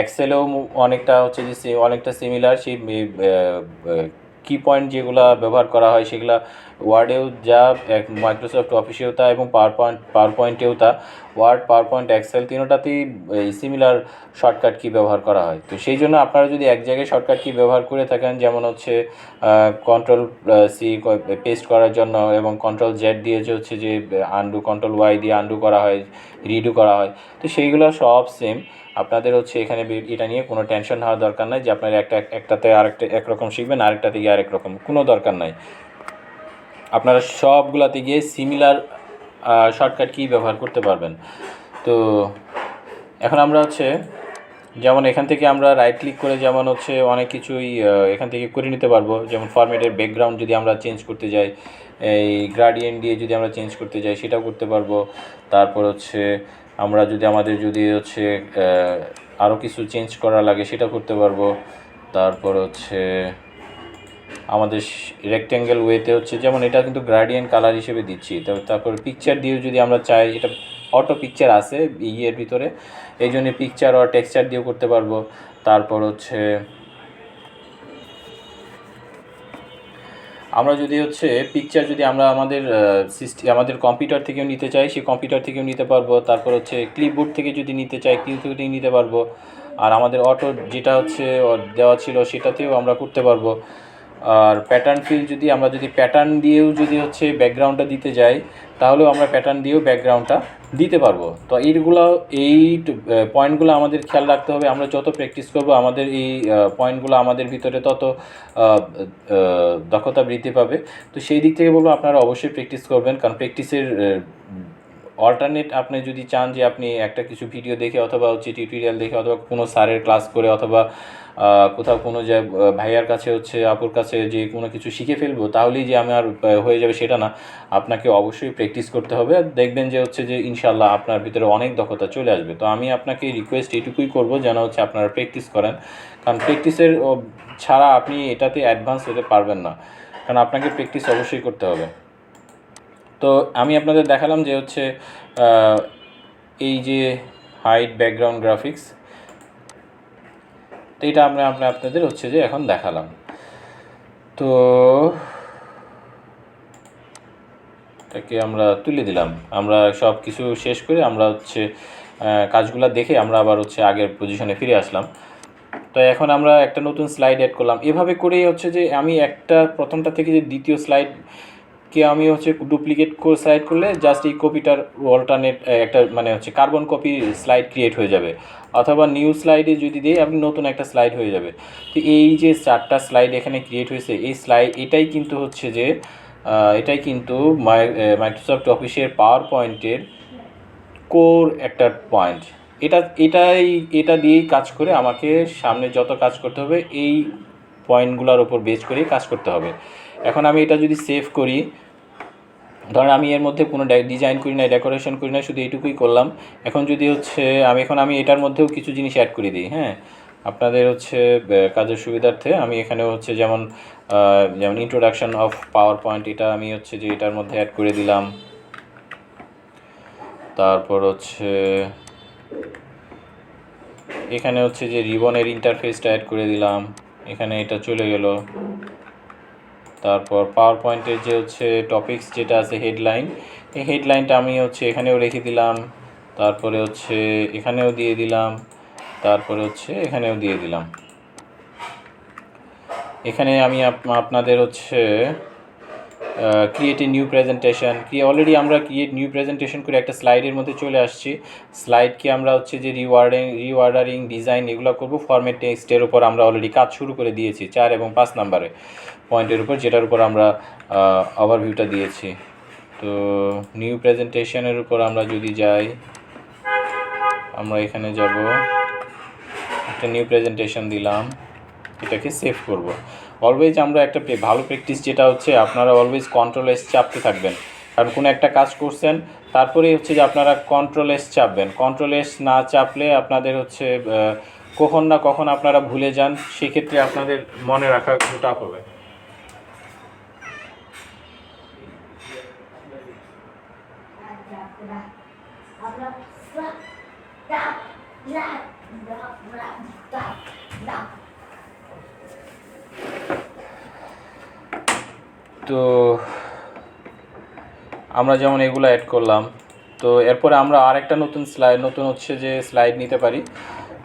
এক্সেলেও অনেকটা হচ্ছে যে অনেকটা সিমিলার, সেই কি পয়েন্ট যেগুলো ব্যবহার করা হয় সেগুলা ওয়ার্ডেও যা, মাইক্রোসফট অফিসেও তা, এবং পাওয়ার পয়েন্টেও তা, ওয়ার্ড, পাওয়ার পয়েন্ট, এক্সেল তিনোটাতেই সিমিলার শর্টকাট কি ব্যবহার করা হয়। তো সেই জন্য আপনারা যদি এক জায়গায় শর্টকাট কি ব্যবহার করে থাকেন, যেমন হচ্ছে কন্ট্রোল সি পেস্ট করার জন্য, এবং কন্ট্রোল জেড দিয়ে হচ্ছে যে আন্ডু, কন্ট্রোল ওয়াই দিয়ে আন্ডু করা হয়, রিডু করা হয়, তো সেইগুলো সব সেম। আপনাদের হচ্ছে এখানে এটা নিয়ে কোনো টেনশন হওয়ার দরকার নাই যে আপনারা একটাতে আরেকটা একরকম শিখবেন, আরেকটাতে গিয়ে আরেক রকম, কোনো দরকার নাই। আপনারা সবগুলাতে গিয়ে সিমিলার শর্টকাট কি ব্যবহার করতে পারবেন। তো এখন আমরা হচ্ছে যেমন এখান থেকে আমরা রাইট ক্লিক করে যেমন হচ্ছে অনেক কিছুই এখান থেকে করে নিতে পারবো, যেমন ফরম্যাটের ব্যাকগ্রাউন্ড যদি আমরা চেঞ্জ করতে যাই, এই গ্রাডিয়েন্ট দিয়ে যদি আমরা চেঞ্জ করতে যাই সেটাও করতে পারবো। তারপর হচ্ছে আমরা যদি আমাদের যদি হচ্ছে আরও কিছু চেঞ্জ করা লাগে সেটা করতে পারবো। তারপর হচ্ছে আমাদের রেক্ট্যাঙ্গেল ওয়েতে হচ্ছে, যেমন এটা কিন্তু গ্রাডিয়েন্ট কালার হিসেবে দিচ্ছি, তারপর পিকচার দিয়েও যদি আমরা চাই, এটা অটো পিকচার আছে ইয়ের ভিতরে, এই জন্য পিকচার আর টেক্সচার দিয়েও করতে পারবো। তারপর হচ্ছে আমরা যদি হচ্ছে পিকচার যদি আমরা আমাদের কম্পিউটার থেকেও নিতে চাই, সেই কম্পিউটার থেকেও নিতে পারবো। তারপর হচ্ছে ক্লিপবোর্ড থেকে যদি নিতে চাই, ক্লিপবোর্ড থেকে নিতে পারবো। আর আমাদের অটো যেটা হচ্ছে দেওয়া ছিল সেটাতেও আমরা করতে পারবো। আর প্যাটার্ন ফিল যদি আমরা প্যাটার্ন দিয়েও যদি হচ্ছে ব্যাকগ্রাউন্ডটা দিতে যাই, তাহলেও আমরা প্যাটার্ন দিয়েও ব্যাকগ্রাউন্ডটা দিতে পারবো। তো এই পয়েন্টগুলো আমাদের খেয়াল রাখতে হবে। আমরা যত প্র্যাকটিস করব, আমাদের এই পয়েন্টগুলো আমাদের ভিতরে তত দক্ষতা বৃদ্ধি পাবে। তো সেই দিক থেকে বলবো আপনারা অবশ্যই প্র্যাকটিস করবেন, কারণ প্র্যাকটিসের অল্টারনেট আপনি যদি চান যে আপনি একটা কিছু ভিডিও দেখে, অথবা হচ্ছে টিউটোরিয়াল দেখে, অথবা কোনো স্যারের ক্লাস করে, অথবা কোথাও কোনো যে ভাইয়ার কাছে হচ্ছে আপুর কাছে যে কোনো কিছু শিখে ফেলবো তাহলেই যে আমার হয়ে যাবে সেটা না, আপনাকে অবশ্যই প্র্যাকটিস করতে হবে। দেখবেন যে হচ্ছে যে ইনশাল্লাহ আপনার ভিতরে অনেক দক্ষতা চলে আসবে। তো আমি আপনাকে রিকোয়েস্ট এটুকুই করব, যেন হচ্ছে আপনারা প্র্যাকটিস করেন, কারণ প্র্যাকটিসের ছাড়া আপনি এটাতে অ্যাডভান্স হতে পারবেন না, কারণ আপনাকে প্র্যাকটিস অবশ্যই করতে হবে। তো আমি আপনাদের দেখালাম যে হচ্ছে এই যে হাইড ব্যাকগ্রাউন্ড গ্রাফিক্স, তো এটা আপনাদের হচ্ছে যে এখন দেখালাম। তো এটাকে আমরা তুলে দিলাম, আমরা সব কিছু শেষ করে আমরা হচ্ছে কাজগুলো দেখে আমরা আবার হচ্ছে আগের পজিশনে ফিরে আসলাম। তো এখন আমরা একটা নতুন স্লাইড অ্যাড করলাম। এভাবে করেই হচ্ছে যে আমি প্রথমটা থেকে যে দ্বিতীয় স্লাইডকে আমি হচ্ছে ডুপ্লিকেট করে স্লাইড করলে জাস্ট এই কপিটার অল্টারনেট একটা মানে হচ্ছে কার্বন কপি স্লাইড ক্রিয়েট হয়ে যাবে, অথবা নিউ স্লাইডে যদি দিই আপনি নতুন একটা স্লাইড হয়ে যাবে। তো এই যে 4টা স্লাইড এখানে ক্রিয়েট হয়েছে, এটাই কিন্তু হচ্ছে যে এটাই কিন্তু মাইক্রোসফট অফিসের পাওয়ার পয়েন্টের কোর একটা পয়েন্ট। এটা দিয়েই কাজ করে আমাকে সামনে যত কাজ করতে হবে এই পয়েন্টগুলোর ওপর বেস করেই কাজ করতে হবে। এখন আমি এটা যদি সেভ করি, ধরেন আমি এর মধ্যে কোনো ডিজাইন করি না, ডেকোরেশন করি না, শুধু এইটুকুই করলাম। এখন যদি হচ্ছে আমি এটার মধ্যেও কিছু জিনিস অ্যাড করে দিই, হ্যাঁ, আপনাদের হচ্ছে কাজের সুবিধার্থে আমি এখানেও হচ্ছে যেমন ইন্ট্রোডাকশন অফ পাওয়ার পয়েন্ট, এটা আমি হচ্ছে যে এটার মধ্যে অ্যাড করে দিলাম। তারপর হচ্ছে এখানে হচ্ছে যে রিবনের ইন্টারফেসটা অ্যাড করে দিলাম, এখানে এটা চলে গেল। তারপর পাওয়ার পয়েন্টের যে হচ্ছে টপিকস যেটা আছে হেডলাইন, এই হেডলাইনটা আমি হচ্ছে এখানেও রেখে দিলাম, তারপরে হচ্ছে এখানেও দিয়ে দিলাম, তারপরে হচ্ছে এখানেও দিয়ে দিলাম। এখানে আমি আপনাদের হচ্ছে create a new presentation, already আমরা ক্রিয়েট নিউ প্রেজেন্টেশন করে একটা স্লাইডের মধ্যে চলে আসছি। স্লাইডকে আমরা হচ্ছে যে রিওয়ার্ডারিং ডিজাইন এগুলো করবো। ফরম্যাট টেক্সটের উপর আমরা অলরেডি কাজ শুরু করে দিয়েছি 4 এবং 5 নম্বরে পয়েন্টের উপর, যেটার উপর আমরা ওভারভিউটা দিয়েছি। তো নিউ প্রেজেন্টেশনের উপর আমরা যদি যাই, আমরা এখানে যাব, একটা নিউ প্রেজেন্টেশন দিলাম। এটাকে সেভ করব। অলওয়েজ আমরা একটা ভালো প্র্যাকটিস যেটা হচ্ছে আপনারা অলওয়েজ কন্ট্রোল এস চাপতে থাকবেন, কারণ কোনো একটা কাজ করছেন তারপরেই হচ্ছে যে আপনারা কন্ট্রোল এস চাপবেন। কন্ট্রোল এস না চাপলে আপনাদের হচ্ছে কখন না কখন আপনারা ভুলে যান, সেক্ষেত্রে আপনাদের মনে রাখা একটু টাফ হবে। তো আমরা যেমন এগুলো অ্যাড করলাম, তো এরপরে আমরা আরেকটা নতুন হচ্ছে যে স্লাইড নিতে পারি।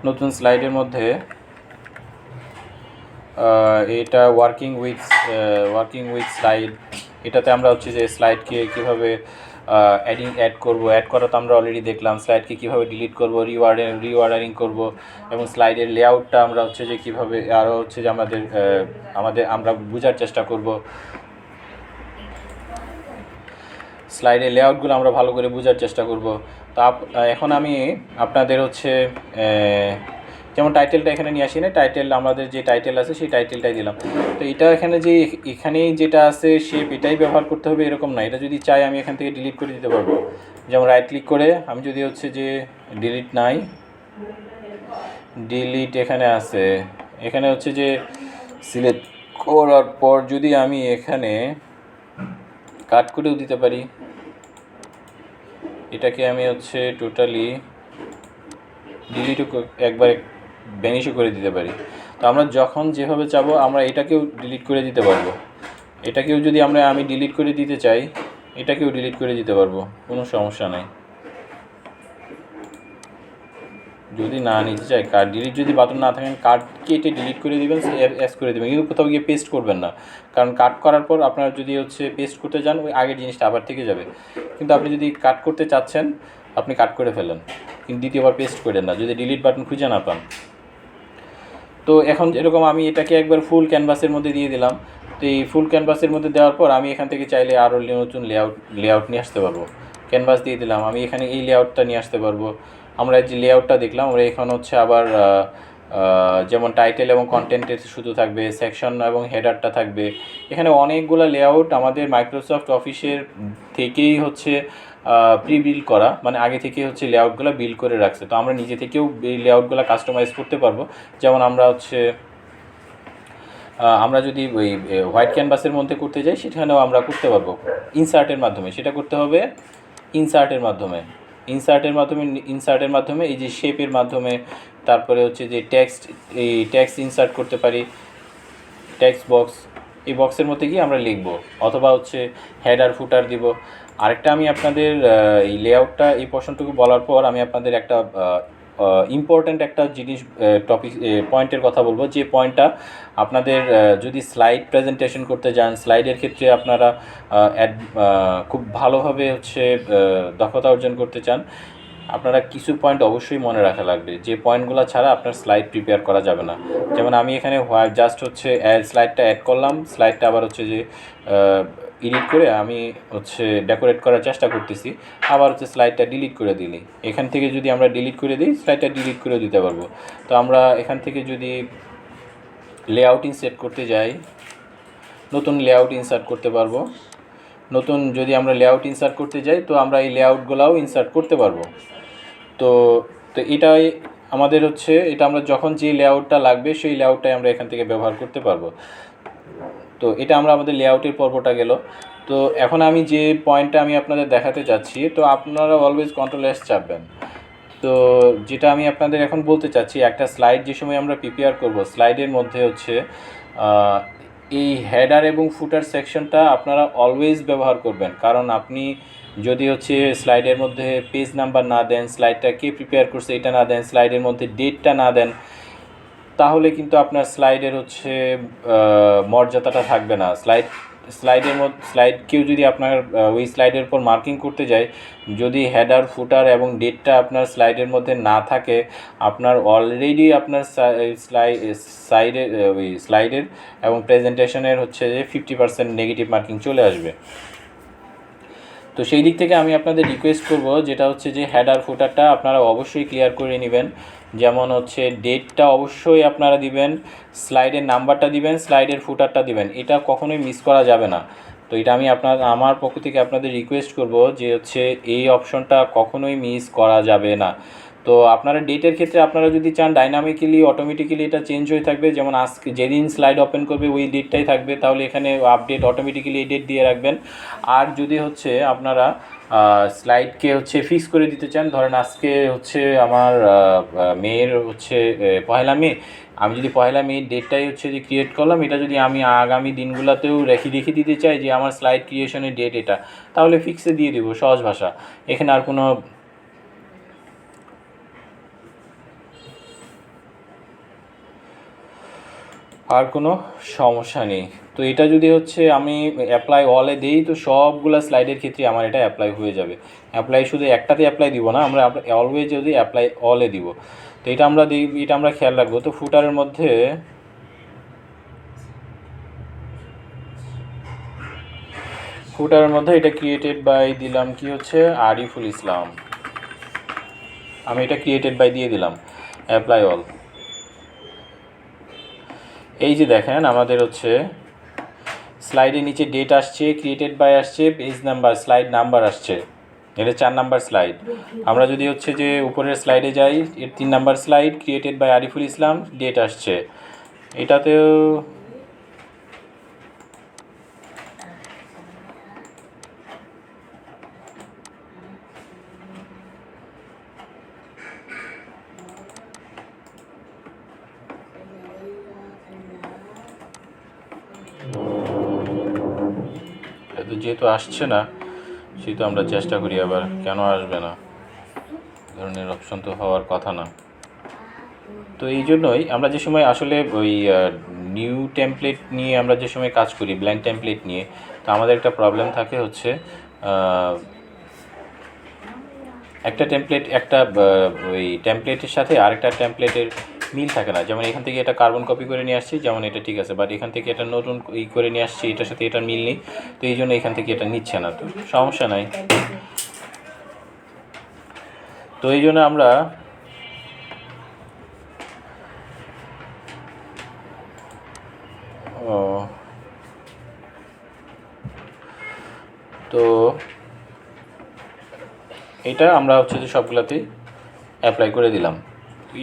নতুন স্লাইডের মধ্যে এটা ওয়ার্কিং উইথ স্লাইড, এটাতে আমরা হচ্ছে যে স্লাইডকে কীভাবে অ্যাড করব, অ্যাড করা তো আমরা অলরেডি দেখলাম। স্লাইডকে কীভাবে ডিলিট করব, রিঅর্ডারিং করব, এবং স্লাইডের লেআউটটা আমরা হচ্ছে যে কীভাবে আরও হচ্ছে যে আমরা বোঝার চেষ্টা করব। স্লাইডের লেআউটগুলো আমরা ভালো করে বোঝার চেষ্টা করব। তো এখন আমি আপনাদের হচ্ছে যেমন টাইটেলটা এখানে নিয়ে আসি না, টাইটেল আমাদের যে টাইটেল আছে সেই টাইটেলটাই দিলাম। তো এটা এখানেই যেটা আছে শেপ এটাই ব্যবহার করতে হবে এরকম না, এটা যদি চাই আমি এখান থেকে ডিলিট করে দিতে পারবো। যেমন রাইট ক্লিক করে আমি যদি হচ্ছে যে ডিলিট এখানে আছে, এখানে হচ্ছে যে সিলেক্ট করার পর যদি আমি এখানে কাট করেও দিতে পারি, এটাকে আমি হচ্ছে টোটালি ডিলিটও একবার ভ্যানিশও করে দিতে পারি। তো আমরা যখন যেভাবে চাবো আমরা এটাকেও ডিলিট করে দিতে পারবো। এটাকেও যদি আমি ডিলিট করে দিতে চাই, এটাকেও ডিলিট করে দিতে পারবো, কোনো সমস্যা নাই। যদি না নিতে চাই ডিলিট যদি বাটন না থাকেন, কাট কেটে ডিলিট করে দেবেন, এস করে দেবেন, কিন্তু কোথাও গিয়ে পেস্ট করবেন না, কারণ কাট করার পর আপনারা যদি হচ্ছে পেস্ট করতে যান ওই আগের জিনিসটা আবার থেকে যাবে। কিন্তু আপনি যদি কাট করতে চাচ্ছেন আপনি কাট করে ফেলেন, কিন্তু দ্বিতীয়বার পেস্ট করেন না যদি ডিলিট বাটন খুঁজে না পান। তো এখন এরকম আমি এটাকে একবার ফুল ক্যানভাসের মধ্যে দিয়ে দিলাম। তো এই ফুল ক্যানভাসের মধ্যে দেওয়ার পর আমি এখান থেকে চাইলে আরও নতুন লেআউট নিয়ে আসতে পারবো। ক্যানভাস দিয়ে দিলাম, আমি এখানে এই লেআউটটা নিয়ে আসতে পারবো। আমরা যে লেআউটটা দেখলাম আমরা এখন হচ্ছে আবার যেমন টাইটেল এবং কন্টেন্টের শুধু থাকবে, সেকশন এবং হেডারটা থাকবে। এখানে অনেকগুলো লেআউট আমাদের মাইক্রোসফট অফিসের থেকেই হচ্ছে প্রি বিল্ড করা, মানে আগে থেকে হচ্ছে লেআউটগুলো বিল্ড করে রাখছে। তো আমরা নিজে থেকেও এই লেআউটগুলো কাস্টমাইজ করতে পারবো। যেমন আমরা যদি ওই হোয়াইট ক্যানভাসের মধ্যে করতে যাই সেখানেও আমরা করতে পারবো ইনসার্টের মাধ্যমে। সেটা করতে হবে ইনসার্টের মাধ্যমে এই যে শেপের মাধ্যমে, তারপরে হচ্ছে যে টেক্সট ইনসার্ট করতে পারি, টেক্সট বক্স, এই বক্সের মধ্যে গিয়ে আমরা লিখব, অথবা হচ্ছে হেডার ফুটার দিব। আরেকটা আমি আপনাদের এই লেআউটটা এই পোর্শনটুকু বলার পর আমি আপনাদের একটা ইম্পর্ট্যান্ট একটা জিনিস পয়েন্টের কথা বলবো, যে পয়েন্টটা আপনাদের যদি স্লাইড প্রেজেন্টেশন করতে যান, স্লাইডের ক্ষেত্রে আপনারা খুব ভালোভাবে হচ্ছে দক্ষতা অর্জন করতে চান, আপনারা কিছু পয়েন্ট অবশ্যই মনে রাখা লাগবে, যে পয়েন্টগুলো ছাড়া আপনার স্লাইড প্রিপেয়ার করা যাবে না। যেমন আমি এখানে জাস্ট হচ্ছে স্লাইডটা অ্যাড করলাম, স্লাইডটা আবার হচ্ছে যে এডিট করে আমি হচ্ছে ডেকোরেট করার চেষ্টা করতেছি, আবার হচ্ছে স্লাইডটা ডিলিট করে দিলি। এখান থেকে যদি আমরা ডিলিট করে দিই, স্লাইডটা ডিলিট করে দিতে পারবো। তো আমরা এখান থেকে যদি লেআউটিং সেট করতে যাই, নতুন লেআউট ইনসার্ট করতে পারবো। যদি আমরা লেআউট ইনসার্ট করতে যাই তো আমরা এই লেআউটগুলোও ইনসার্ট করতে পারবো। তো এটাই আমাদের হচ্ছে, এটা আমরা যখন যে লেআউটটা লাগবে সেই লেআউটটাই আমরা এখান থেকে ব্যবহার করতে পারবো। তো এটা আমাদের লেআউটের পর্বটা গেল। তো এখন আমি যে পয়েন্টটা আমি আপনাদের দেখাতে যাচ্ছি, তো আপনারা অলওয়েজ কন্ট্রোল এস চাপবেন। তো যেটা আমি আপনাদের এখন বলতে চাচ্ছি, একটা স্লাইড যে সময় আমরা প্রিপেয়ার করব, স্লাইডের মধ্যে হচ্ছে এই হেডার এবং ফুটার সেকশনটা আপনারা অলওয়েজ ব্যবহার করবেন। কারণ আপনি যদি হচ্ছে স্লাইডের মধ্যে পেজ নাম্বার না দেন, স্লাইডটা কে প্রিপেয়ার করছে এটা না দেন, স্লাইডের মধ্যে ডেটটা না দেন, তাহলে কিন্তু আপনার স্লাইডের হচ্ছে মর্যাদাটা থাকবে না। স্লাইড কেউ যদি আপনার ওই স্লাইডের উপর মার্কিং করতে যায়, যদি হেডার ফুটার এবং ডেটটা আপনার স্লাইডের মধ্যে না থাকে, আপনার অলরেডি আপনার স্লাইডের এবং প্রেজেন্টেশনের হচ্ছে যে 50% নেগেটিভ মার্কিং চলে আসবে। তো তো সেই দিক থেকে আমি আপনাদের রিকোয়েস্ট করব, যেটা হচ্ছে যে হেডার ফুটারটা আপনারা অবশ্যই ক্লিয়ার করে নেবেন। যেমন হচ্ছে ডেটটা অবশ্যই আপনারা দিবেন, স্লাইডের নাম্বারটা দিবেন, স্লাইডের ফুটারটা দিবেন, এটা কখনোই মিস করা যাবে না। তো এটা আমি আমার পক্ষ থেকে আপনাদের রিকোয়েস্ট করব যে হচ্ছে এই অপশনটা কখনোই মিস করা যাবে না। তো আপনারা ডেটের ক্ষেত্রে আপনারা যদি চান ডাইনামিক্যালি অটোমেটিক্যালি এটা চেঞ্জ হয়ে থাকবে, যেমন আজকে যেদিন স্লাইড ওপেন করবে ওই ডেটটাই থাকবে, তাহলে এখানে আপডেট অটোমেটিক্যালি এই ডেট দিয়ে রাখবেন। আর যদি হচ্ছে আপনারা স্লাইডকে হচ্ছে ফিক্স করে দিতে চান, ধরেন আজকে হচ্ছে আমার মেয়ের হচ্ছে পহেলা মে, আমি যদি পহেলা মে ডেটটাই হচ্ছে যে ক্রিয়েট করলাম, এটা যদি আমি আগামী দিনগুলোতেও রেখে দিতে চাই যে আমার স্লাইড ক্রিয়েশনের ডেট এটা, তাহলে ফিক্সে দিয়ে দিব, সহজ ভাষা। এখানে আর কোনো সমস্যা নেই। তো এটা যদি হচ্ছে আমি অ্যাপ্লাই অলে দিই, তো সবগুলো স্লাইডের ক্ষেত্রে আমার এটা অ্যাপ্লাই হয়ে যাবে। অ্যাপ্লাই শুধু একটাতে অ্যাপ্লাই দিব না, আমরা অলওয়েজ যদি অ্যাপ্লাই অলে দিব। তো এটা আমরা খেয়াল রাখবো। তো ফুটারের মধ্যে এটা ক্রিয়েটেড বাই দিলাম কি হচ্ছে আরিফুল ইসলাম, আমি এটা ক্রিয়েটেড বাই দিয়ে দিলাম, অ্যাপ্লাই অল। এই যে দেখেন আমাদের হচ্ছে স্লাইডের নিচে ডেট আসছে, ক্রিয়েটেড বাই আসছে, পেজ নাম্বার, স্লাইড নাম্বার আসছে, এটা 4 নাম্বার স্লাইড। আমরা যদি হচ্ছে যে উপরের স্লাইডে যাই, এর 3 number slide, created by Ariful Islam, date আসছে। এটাতেও যেহেতু আসছে না, সেহেতু আমরা চেষ্টা করি, আবার কেন আসবে না, ধরনের অপশন তো হওয়ার কথা না। তো এই জন্যই আমরা যে সময় আসলে ওই নিউ টেমপ্লেট নিয়ে আমরা যে সময় কাজ করি, ব্ল্যাঙ্ক টেমপ্লেট নিয়ে, তো আমাদের একটা প্রবলেম থাকে হচ্ছে একটা টেমপ্লেট ওই টেমপ্লেটের সাথে আরেকটা টেমপ্লেটের মিল থাকে না। যেমন এখান থেকে এটা কার্বন কপি করে নিয়ে আসছি, যেমন এটা ঠিক আছে, বাট এখান থেকে এটা নতুন করে নিয়ে আসছি, এটার সাথে এটার মিল নেই, তো এই জন্য এখান থেকে এটা নিচ্ছে না। তো সমস্যা নাই। তো এই জন্য আমরা তো এটা আমরা হচ্ছে যে সবগুলোতেই অ্যাপ্লাই করে দিলাম।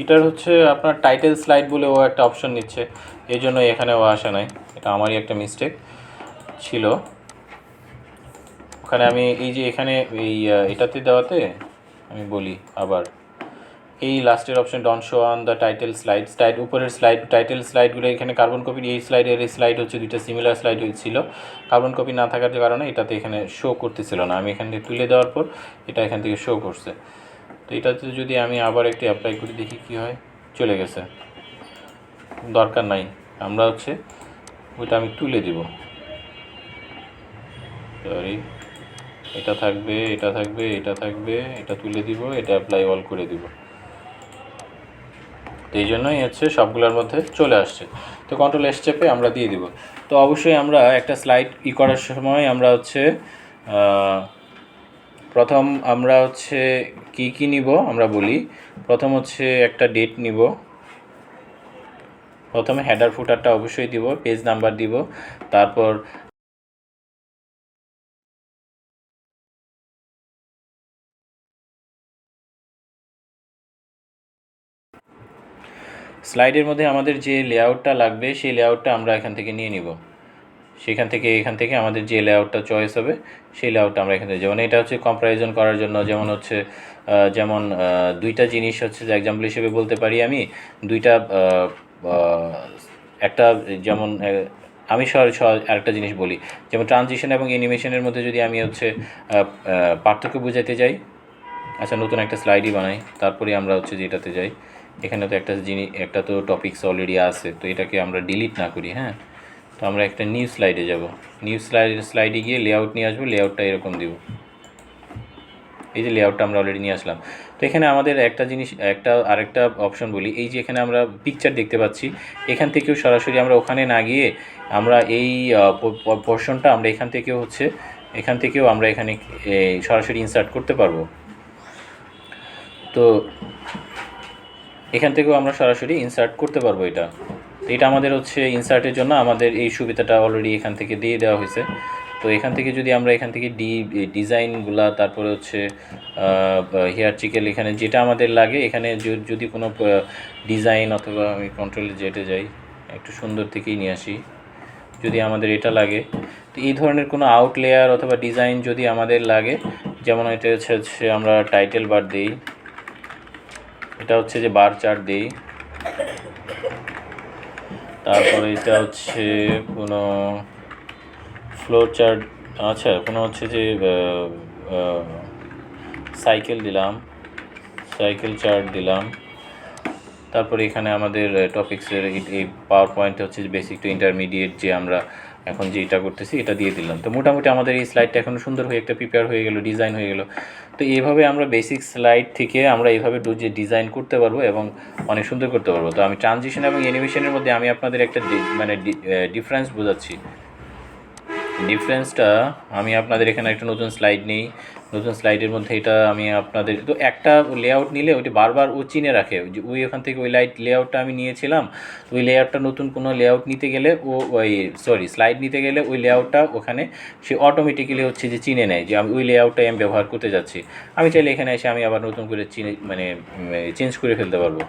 এটার হচ্ছে আপনার টাইটেল স্লাইড বলে ও একটা অপশন নিচ্ছে, এই জন্য এখানে ও আসে নাই, এটা আমারই একটা মিস্টেক ছিল। ওখানে আমি এই যে এখানে এটাতে দেওয়াতে আমি বলি আবার, এই লাস্টের option don't show on the title slide, উপরের টাইটেল স্লাইডগুলো এখানে কার্বন কপি, এই স্লাইড হচ্ছে দুইটা সিমিলার স্লাইড হয়েছিল, কার্বন কপি না থাকার কারণে এটাতে এখানে শো করতেছিল না। আমি এখান থেকে তুলে দেওয়ার পর এটা এখান থেকে শো করছে। তো এটাতে যদি আমি আবার একটু অ্যাপ্লাই করে দেখি কি হয়, চলে গেছে, দরকার নাই, আমরা হচ্ছে ওইটা আমি তুলে দিব, সরি, এটা থাকবে, এটা তুলে দিব, এটা অ্যাপ্লাই অল করে দিব। তো এই জন্যই হচ্ছে সবগুলোর মধ্যে চলে আসছে। তো কন্ট্রোল এস চেপে আমরা দিয়ে দিব। তো অবশ্যই আমরা একটা স্লাইড করার সময় আমরা হচ্ছে প্রথম আমরা হচ্ছে কি নিব আমরা বলি, প্রথম হচ্ছে একটা ডেট নিব, প্রথমে হেডার ফুটারটা অবশ্যই দিব, পেজ নাম্বার দিব, তারপর স্লাইডের মধ্যে আমাদের যে লেআউটটা লাগবে সেই লেআউটটা আমরা এখান থেকে নিয়ে নিব। এখান থেকে আমাদের যে লেআউটটা চয়েস হবে সেই লেআউটটা আমরা এখান থেকে, যেমন এটা হচ্ছে কম্প্যারিজন করার জন্য, যেমন দুইটা জিনিস হচ্ছে যে এক্সাম্পল হিসেবে বলতে পারি আমি, দুইটা একটা যেমন আমি আরেকটা জিনিস বলি, যেমন ট্রানজিশন এবং অ্যানিমেশনের মধ্যে যদি আমি হচ্ছে পার্থক্য বোঝাতে যাই, আচ্ছা নতুন একটা স্লাইডই বানাই, তারপরে আমরা হচ্ছে যে এটাতে যাই, এখানে তো একটা তো টপিকস অলরেডি আছে, তো এটাকে আমরা ডিলিট না করি, হ্যাঁ। তো আমরা একটা নিউ স্লাইডে যাব, নিউ স্লাইডে গিয়ে লেআউট নিয়ে আসবো, লেআউটটা এরকম দিব, এই যে লেআউটটা আমরা অলরেডি নিয়ে আসলাম। তো এখানে আমাদের আরেকটা অপশন বলি, এই যে এখানে আমরা পিকচার দেখতে পাচ্ছি, এখান থেকেও সরাসরি আমরা ওখানে না গিয়ে আমরা এই পোর্শনটা আমরা এখান থেকেও হচ্ছে এখান থেকেও আমরা এখানে সরাসরি ইনসার্ট করতে পারবো। তো এখান থেকেও আমরা সরাসরি ইনসার্ট করতে পারবো এটা। তো এটা আমাদের হচ্ছে ইনসার্টের জন্য আমাদের এই সুবিধাটা অলরেডি এখান থেকে দিয়ে দেওয়া হয়েছে। তো এখান থেকে যদি আমরা এখান থেকে ডিজাইনগুলা, তারপরে হচ্ছে হিয়ারচিকেল, এখানে যেটা আমাদের লাগে, এখানে যদি কোনো ডিজাইন, অথবা আমি কন্ট্রোলে যেতে যাই, একটু সুন্দর থেকেই নিয়ে আসি, যদি আমাদের এটা লাগে, তো এই ধরনের কোনো আউট লেয়ার অথবা ডিজাইন যদি আমাদের লাগে, যেমন এটা হচ্ছে আমরা টাইটেল বার দিই, এটা হচ্ছে যে বার চার্ট দিই, তারপরে এটা হচ্ছে কোনো ফ্লো চার্ট, আচ্ছা কোনো হচ্ছে যে সাইকেল দিলাম, সাইকেল চার্ট দিলাম, তারপরে এখানে আমাদের টপিক্সের এই পাওয়ার পয়েন্টে হচ্ছে যে বেসিক টু ইন্টারমিডিয়েট যে আমরা এখন যেটা করতেছি এটা দিয়ে দিলাম। তো মোটামুটি আমাদের এই স্লাইডটা এখন সুন্দর হয়ে একটা প্রিপেয়ার হয়ে গেল, ডিজাইন হয়ে গেল। তো এইভাবে আমরা বেসিক স্লাইড থেকে আমরা এইভাবে যে ডিজাইন করতে পারবো এবং অনেক সুন্দর করতে পারবো। তো আমি ট্রানজিশন এবং অ্যানিমেশনের মধ্যে আমি আপনাদের একটা মানে ডিফারেন্স বোঝাচ্ছি। ডিফারেন্সটা আমি আপনাদের এখানে একটা নতুন স্লাইড নেই, নতুন স্লাইডের মধ্যে এটা আমি আপনাদের, তো একটা লেআউট নিলে ওইটি বারবার ও চিনে রাখে যে ওই ওখান থেকে ওই লেআউটটা আমি নিয়েছিলাম, ওই লেআউটটা নতুন কোনো লেআউট নিতে গেলে স্লাইড নিতে গেলে ওই লেআউটটা ওখানে সে অটোমেটিক্যালি হচ্ছে যে চিনে নেয় যে আমি ওই লেআউটটাই আমি ব্যবহার করতে যাচ্ছি। আমি চাইলে এখানে এসে আমি আবার নতুন করে চেঞ্জ করে ফেলতে পারবো।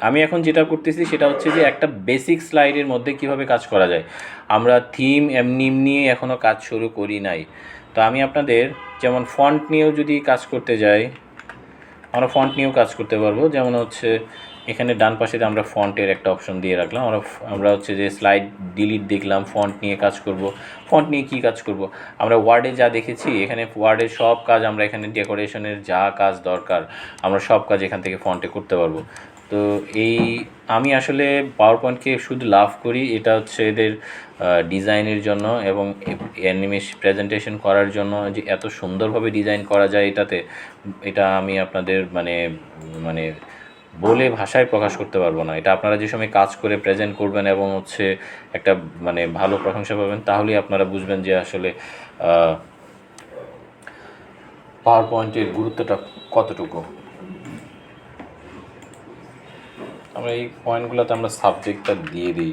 আমি এখন যেটা করতেছি সেটা হচ্ছে যে একটা বেসিক স্লাইডের মধ্যে কিভাবে কাজ করা যায়। আমরা থিম এমনি এখনও কাজ শুরু করি নাই। তো আমি আপনাদের যেমন ফন্ট নিয়েও যদি কাজ করতে যাই, আমরা ফন্ট নিয়েও কাজ করতে পারবো। যেমন হচ্ছে এখানে ডান পাশে আমরা ফন্টের একটা অপশন দিয়ে রাখলাম, আমরা হচ্ছে যে স্লাইড ডিলিট দেখলাম, ফন্ট নিয়ে কাজ করব। ফন্ট নিয়ে কী কাজ করব, আমরা ওয়ার্ডে যা দেখেছি, এখানে ওয়ার্ডের সব কাজ আমরা এখানে ডেকোরেশনের যা কাজ দরকার আমরা সব কাজ এখান থেকে ফন্টে করতে পারবো। তো আমি আসলে পাওয়ার পয়েন্টকে শুধু লাভ করি, এটা হচ্ছে এদের ডিজাইনের জন্য এবং অ্যানিমেশন প্রেজেন্টেশন করার জন্য, যে এত সুন্দরভাবে ডিজাইন করা যায় এটা আমি আপনাদের মানে বলে ভাষায় প্রকাশ করতে পারবো না। এটা আপনারা যে সময় কাজ করে প্রেজেন্ট করবেন এবং হচ্ছে একটা ভালো প্রশংসা পাবেন, তাহলেই আপনারা বুঝবেন যে আসলে পাওয়ার পয়েন্টের গুরুত্বটা কতটুকু। আমরা এই পয়েন্টগুলোতে আমরা সাবজেক্টটা দিয়ে দিই।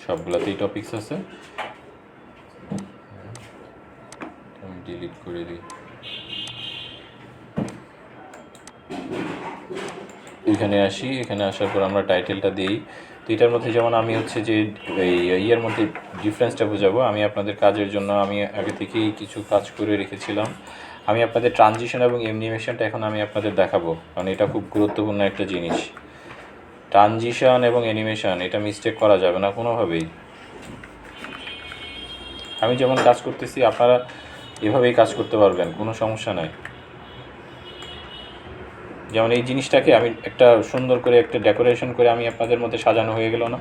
সবগুলোতেই টপিকস আছে, আমি ডিলিট করে দিই। এখানে আসি, এখানে আসার পর আমরা টাইটেলটা দিই। তো এটার মধ্যে যেমন আমি হচ্ছে যে ইয়ের মধ্যে ডিফারেন্সটা বোঝাবো, আমি আপনাদের কাজের জন্য আমি আগে থেকেই কিছু কাজ করে রেখেছিলাম। আমি আপনাদের ট্রানজিশন এবং অ্যানিমেশনটা এখন আমি আপনাদের দেখাবো, কারণ এটা খুব গুরুত্বপূর্ণ একটা জিনিস। ট্রানজিশন এবং অ্যানিমেশন, এটা মিস্টেক করা যাবে না কোনোভাবেই। আমি যেমন কাজ করতেছি আপনারা এভাবেই কাজ করতে পারবেন, কোনো সমস্যা নাই। যেমন এই জিনিসটাকে আমি একটা সুন্দর করে একটা ডেকোরেশন করে আমি আপনাদের মধ্যে সাজানো হয়ে গেল না।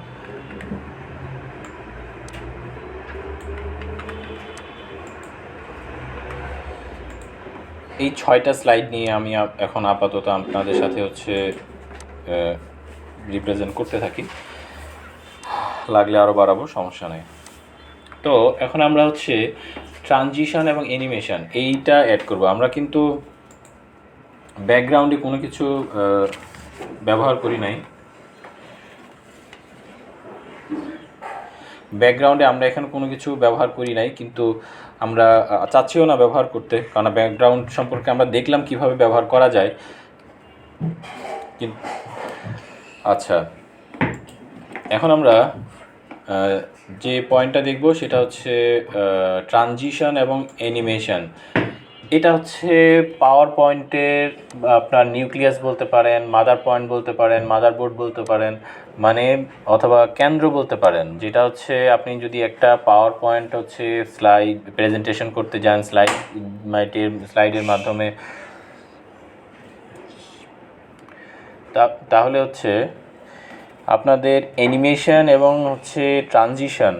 এই 6টা স্লাইড নিয়ে আমি এখন আপাতত আপনাদের সাথে হচ্ছে রিপ্রেজেন্ট করতে থাকি, লাগলে আরও বাড়াবো, সমস্যা নেই। তো এখন আমরা হচ্ছে ট্রানজিশন এবং অ্যানিমেশন এইটা অ্যাড করব। আমরা কিন্তু ব্যাকগ্রাউন্ডে কোনো কিছু ব্যবহার করি নাই, ব্যাকগ্রাউন্ডে আমরা এখানে কোনো কিছু ব্যবহার করি নাই, কিন্তু আমরা চাচ্ছিও না ব্যবহার করতে, কারণ ব্যাকগ্রাউন্ড সম্পর্কে আমরা দেখলাম কিভাবে ব্যবহার করা যায়। আচ্ছা, এখন আমরা যে পয়েন্টটা দেখব সেটা হচ্ছে ট্রানজিশন এবং অ্যানিমেশন। এটা হচ্ছে পাওয়ার পয়েন্টের আপনার নিউক্লিয়াস বলতে পারেন, মাদার পয়েন্ট বলতে পারেন, মাদারবোর্ড বলতে পারেন, অথবা কেন্দ্র বলতে পারেন। যেটা হচ্ছে আপনি যদি একটা পাওয়ার পয়েন্ট হচ্ছে স্লাইড প্রেজেন্টেশন করতে যান, স্লাইডের মাধ্যমে, তাহলে হচ্ছে আপনাদের অ্যানিমেশন এবং হচ্ছে ট্রানজিশন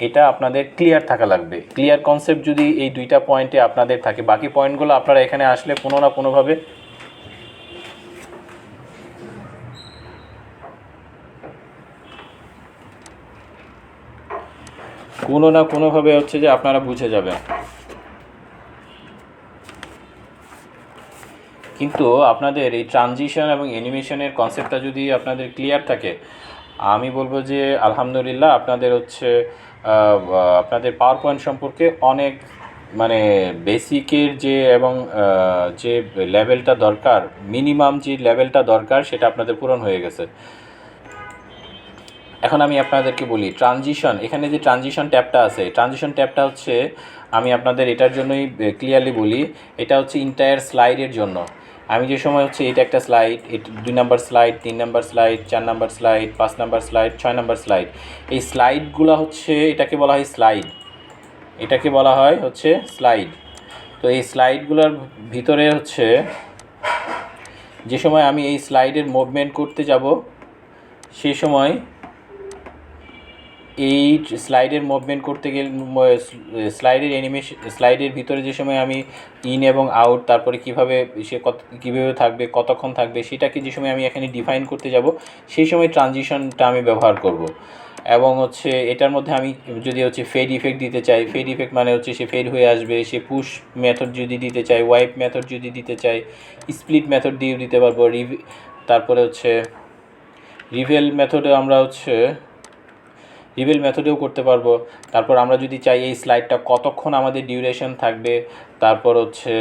এটা আপনাদের ক্লিয়ার থাকা লাগবে। ক্লিয়ার কনসেপ্ট যদি এই দুইটা পয়েন্টে আপনাদের থাকে, বাকি পয়েন্টগুলো আপনারা এখানে আসলে কোনো না কোনোভাবে কোনো না কোনোভাবে হচ্ছে যে আপনারা বুঝে যাবেন। কিন্তু আপনাদের এই ট্রানজিশন এবং অ্যানিমেশনের কনসেপ্টটা যদি আপনাদের ক্লিয়ার থাকে, আমি বলবো যে আলহামদুলিল্লাহ আপনাদের হচ্ছে আপনাদের পাওয়ার পয়েন্ট সম্পর্কে অনেক মানে বেসিকের যে এবং যে লেভেলটা দরকার, মিনিমাম যে লেভেলটা দরকার সেটা আপনাদের পূরণ হয়ে গেছে। এখন আমি আপনাদেরকে বলি ট্রানজিশন, এখানে যে ট্রানজিশন ট্যাবটা আছে, ট্রানজিশন ট্যাবটা হচ্ছে, আমি আপনাদের এটার জন্যই ক্লিয়ারলি বলি, এটা হচ্ছে ইন্টায়ার স্লাইডের জন্য। আমি যে সময় হচ্ছে এটা একটা স্লাইড, এটা 2 number slide, 3 number slide, 4 number slide, 5 number slide, 6 number slide, এই স্লাইডগুলো হচ্ছে এটাকে বলা হয় স্লাইড, এটাকে বলা হয় হচ্ছে স্লাইড। তো এই স্লাইডগুলোর ভিতরে হচ্ছে যে সময় আমি এই স্লাইডের মুভমেন্ট করতে যাব, সেই সময় এই স্লাইডের মুভমেন্ট করতে গেলে স্লাইডের অ্যানিমেশন, স্লাইডের ভিতরে যে সময় আমি ইন এবং আউট, তারপরে কীভাবে সে কীভাবে থাকবে, কতক্ষণ থাকবে, সেটাকে যে সময় আমি এখানে ডিফাইন করতে যাব, সেই সময় ট্রানজিশনটা আমি ব্যবহার করব। এবং হচ্ছে এটার মধ্যে আমি যদি হচ্ছে ফেড ইফেক্ট দিতে চাই, ফেড ইফেক্ট মানে হচ্ছে সে ফেড হয়ে আসবে, সে পুশ মেথড যদি দিতে চাই, ওয়াইপ মেথড যদি দিতে চাই, স্প্লিট মেথড দিয়েও দিতে পারবো, তারপরে হচ্ছে রিভেল মেথডে আমরা হচ্ছে রিভেল মেথডেও করতে পারবো। তারপর আমরা যদি চাই এই স্লাইডটা কতক্ষণ আমাদের ডিউরেশন থাকবে, তারপর হচ্ছে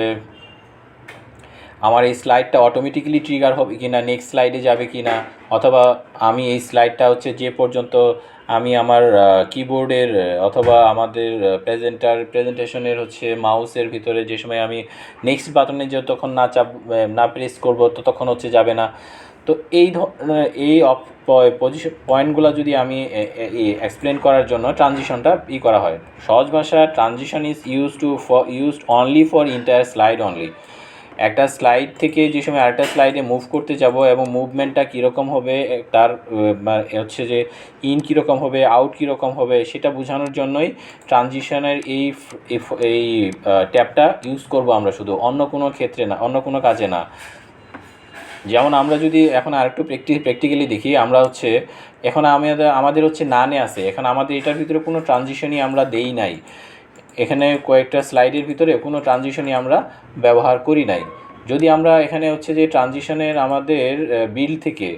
আমার এই স্লাইডটা অটোমেটিক্যালি ট্রিগার হবে কি না, নেক্সট স্লাইডে যাবে কি না, অথবা আমি এই স্লাইডটা হচ্ছে যে পর্যন্ত আমি আমার কিবোর্ডের অথবা আমাদের প্রেজেন্টেশনের হচ্ছে মাউসের ভিতরে যে সময় আমি নেক্সট বাটনে যতক্ষণ না প্রেস করব ততক্ষণ হচ্ছে যাবে না। তো এই পজিশন পয়েন্টগুলো যদি আমি এক্সপ্লেন করার জন্য ট্রানজিশনটা করা হয়। সহজ ভাষা, transition is used only for entire slide only. একটা স্লাইড থেকে যে সময় আরেকটা স্লাইডে মুভ করতে যাব এবং মুভমেন্টটা কীরকম হবে, তার হচ্ছে যে ইন কীরকম হবে, আউট কীরকম হবে, সেটা বোঝানোর জন্যই ট্রানজিশনের এই ট্যাবটা ইউজ করব আমরা, শুধু অন্য কোনো ক্ষেত্রে না, অন্য কোনো কাজে না। যেমন আমরা যদি এখন আরেকটু প্র্যাকটিক্যালি দেখি, আমরা হচ্ছে এখন আমাদের হচ্ছে নানে আছে, এখন আমাদের এটার ভিতরে কোনো ট্রানজিশনই আমরা দেই নাই, এখানে কয়েকটা স্লাইডের ভিতরে কোনো ট্রানজিশনই আমরা ব্যবহার করি নাই। যদি আমরা এখানে হচ্ছে যে ট্রানজিশনের আমাদের বিল থেকে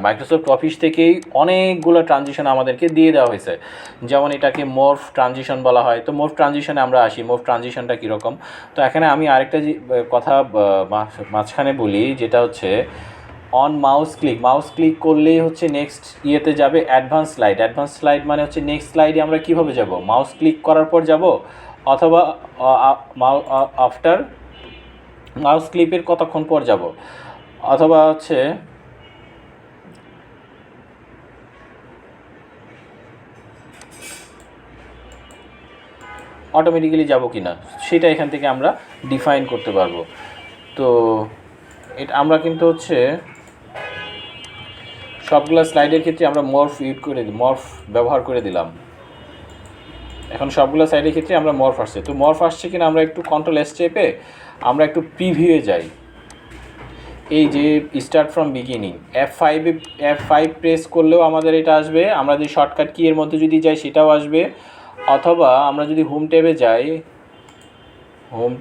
মাইক্রোসফট অফিস থেকেই অনেকগুলো ট্রানজিশন আমাদেরকে দিয়ে দেওয়া হয়েছে, যেমন এটাকে মর্ফ ট্রানজিশন বলা হয়। তো মর্ফ ট্রানজিশনে আমরা আসি, মর্ফ ট্রানজিশনটা কীরকম। তো এখানে আমি আরেকটা কথা মাঝখানে বলি, যেটা হচ্ছে অন মাউস ক্লিক করলেই হচ্ছে নেক্সট ইয়েতে যাবে অ্যাডভান্স স্লাইড মানে হচ্ছে নেক্সট স্লাইডে আমরা কীভাবে যাব, মাউস ক্লিক করার পর যাব, অথবা আফটার মাউস ক্লিকের কতক্ষণ পর যাব, অথবা হচ্ছে অটোমেটিক্যালি যাব কি না, সেটা এখান থেকে আমরা ডিফাইন করতে পারবো। তো এটা আমরা কিন্তু হচ্ছে সবগুলো স্লাইডের ক্ষেত্রে আমরা মর্ফ ব্যবহার করে দিলাম। এখন সবগুলো স্লাইডের ক্ষেত্রে আমরা মর্ফ আসছে, তো মর্ফ আসছে কিনা আমরা একটু কন্ট্রোল এস চেপে আমরা একটু প্রিভিউয়ে যাই। এই যে start from beginning, F5 press করলেও আমাদের এটা আসবে, আমরা যদি শর্টকাট কি এর মধ্যে যদি যাই সেটাও আসবে, অথবা আমরা যদি হোম ট্যাবে যাই, হোম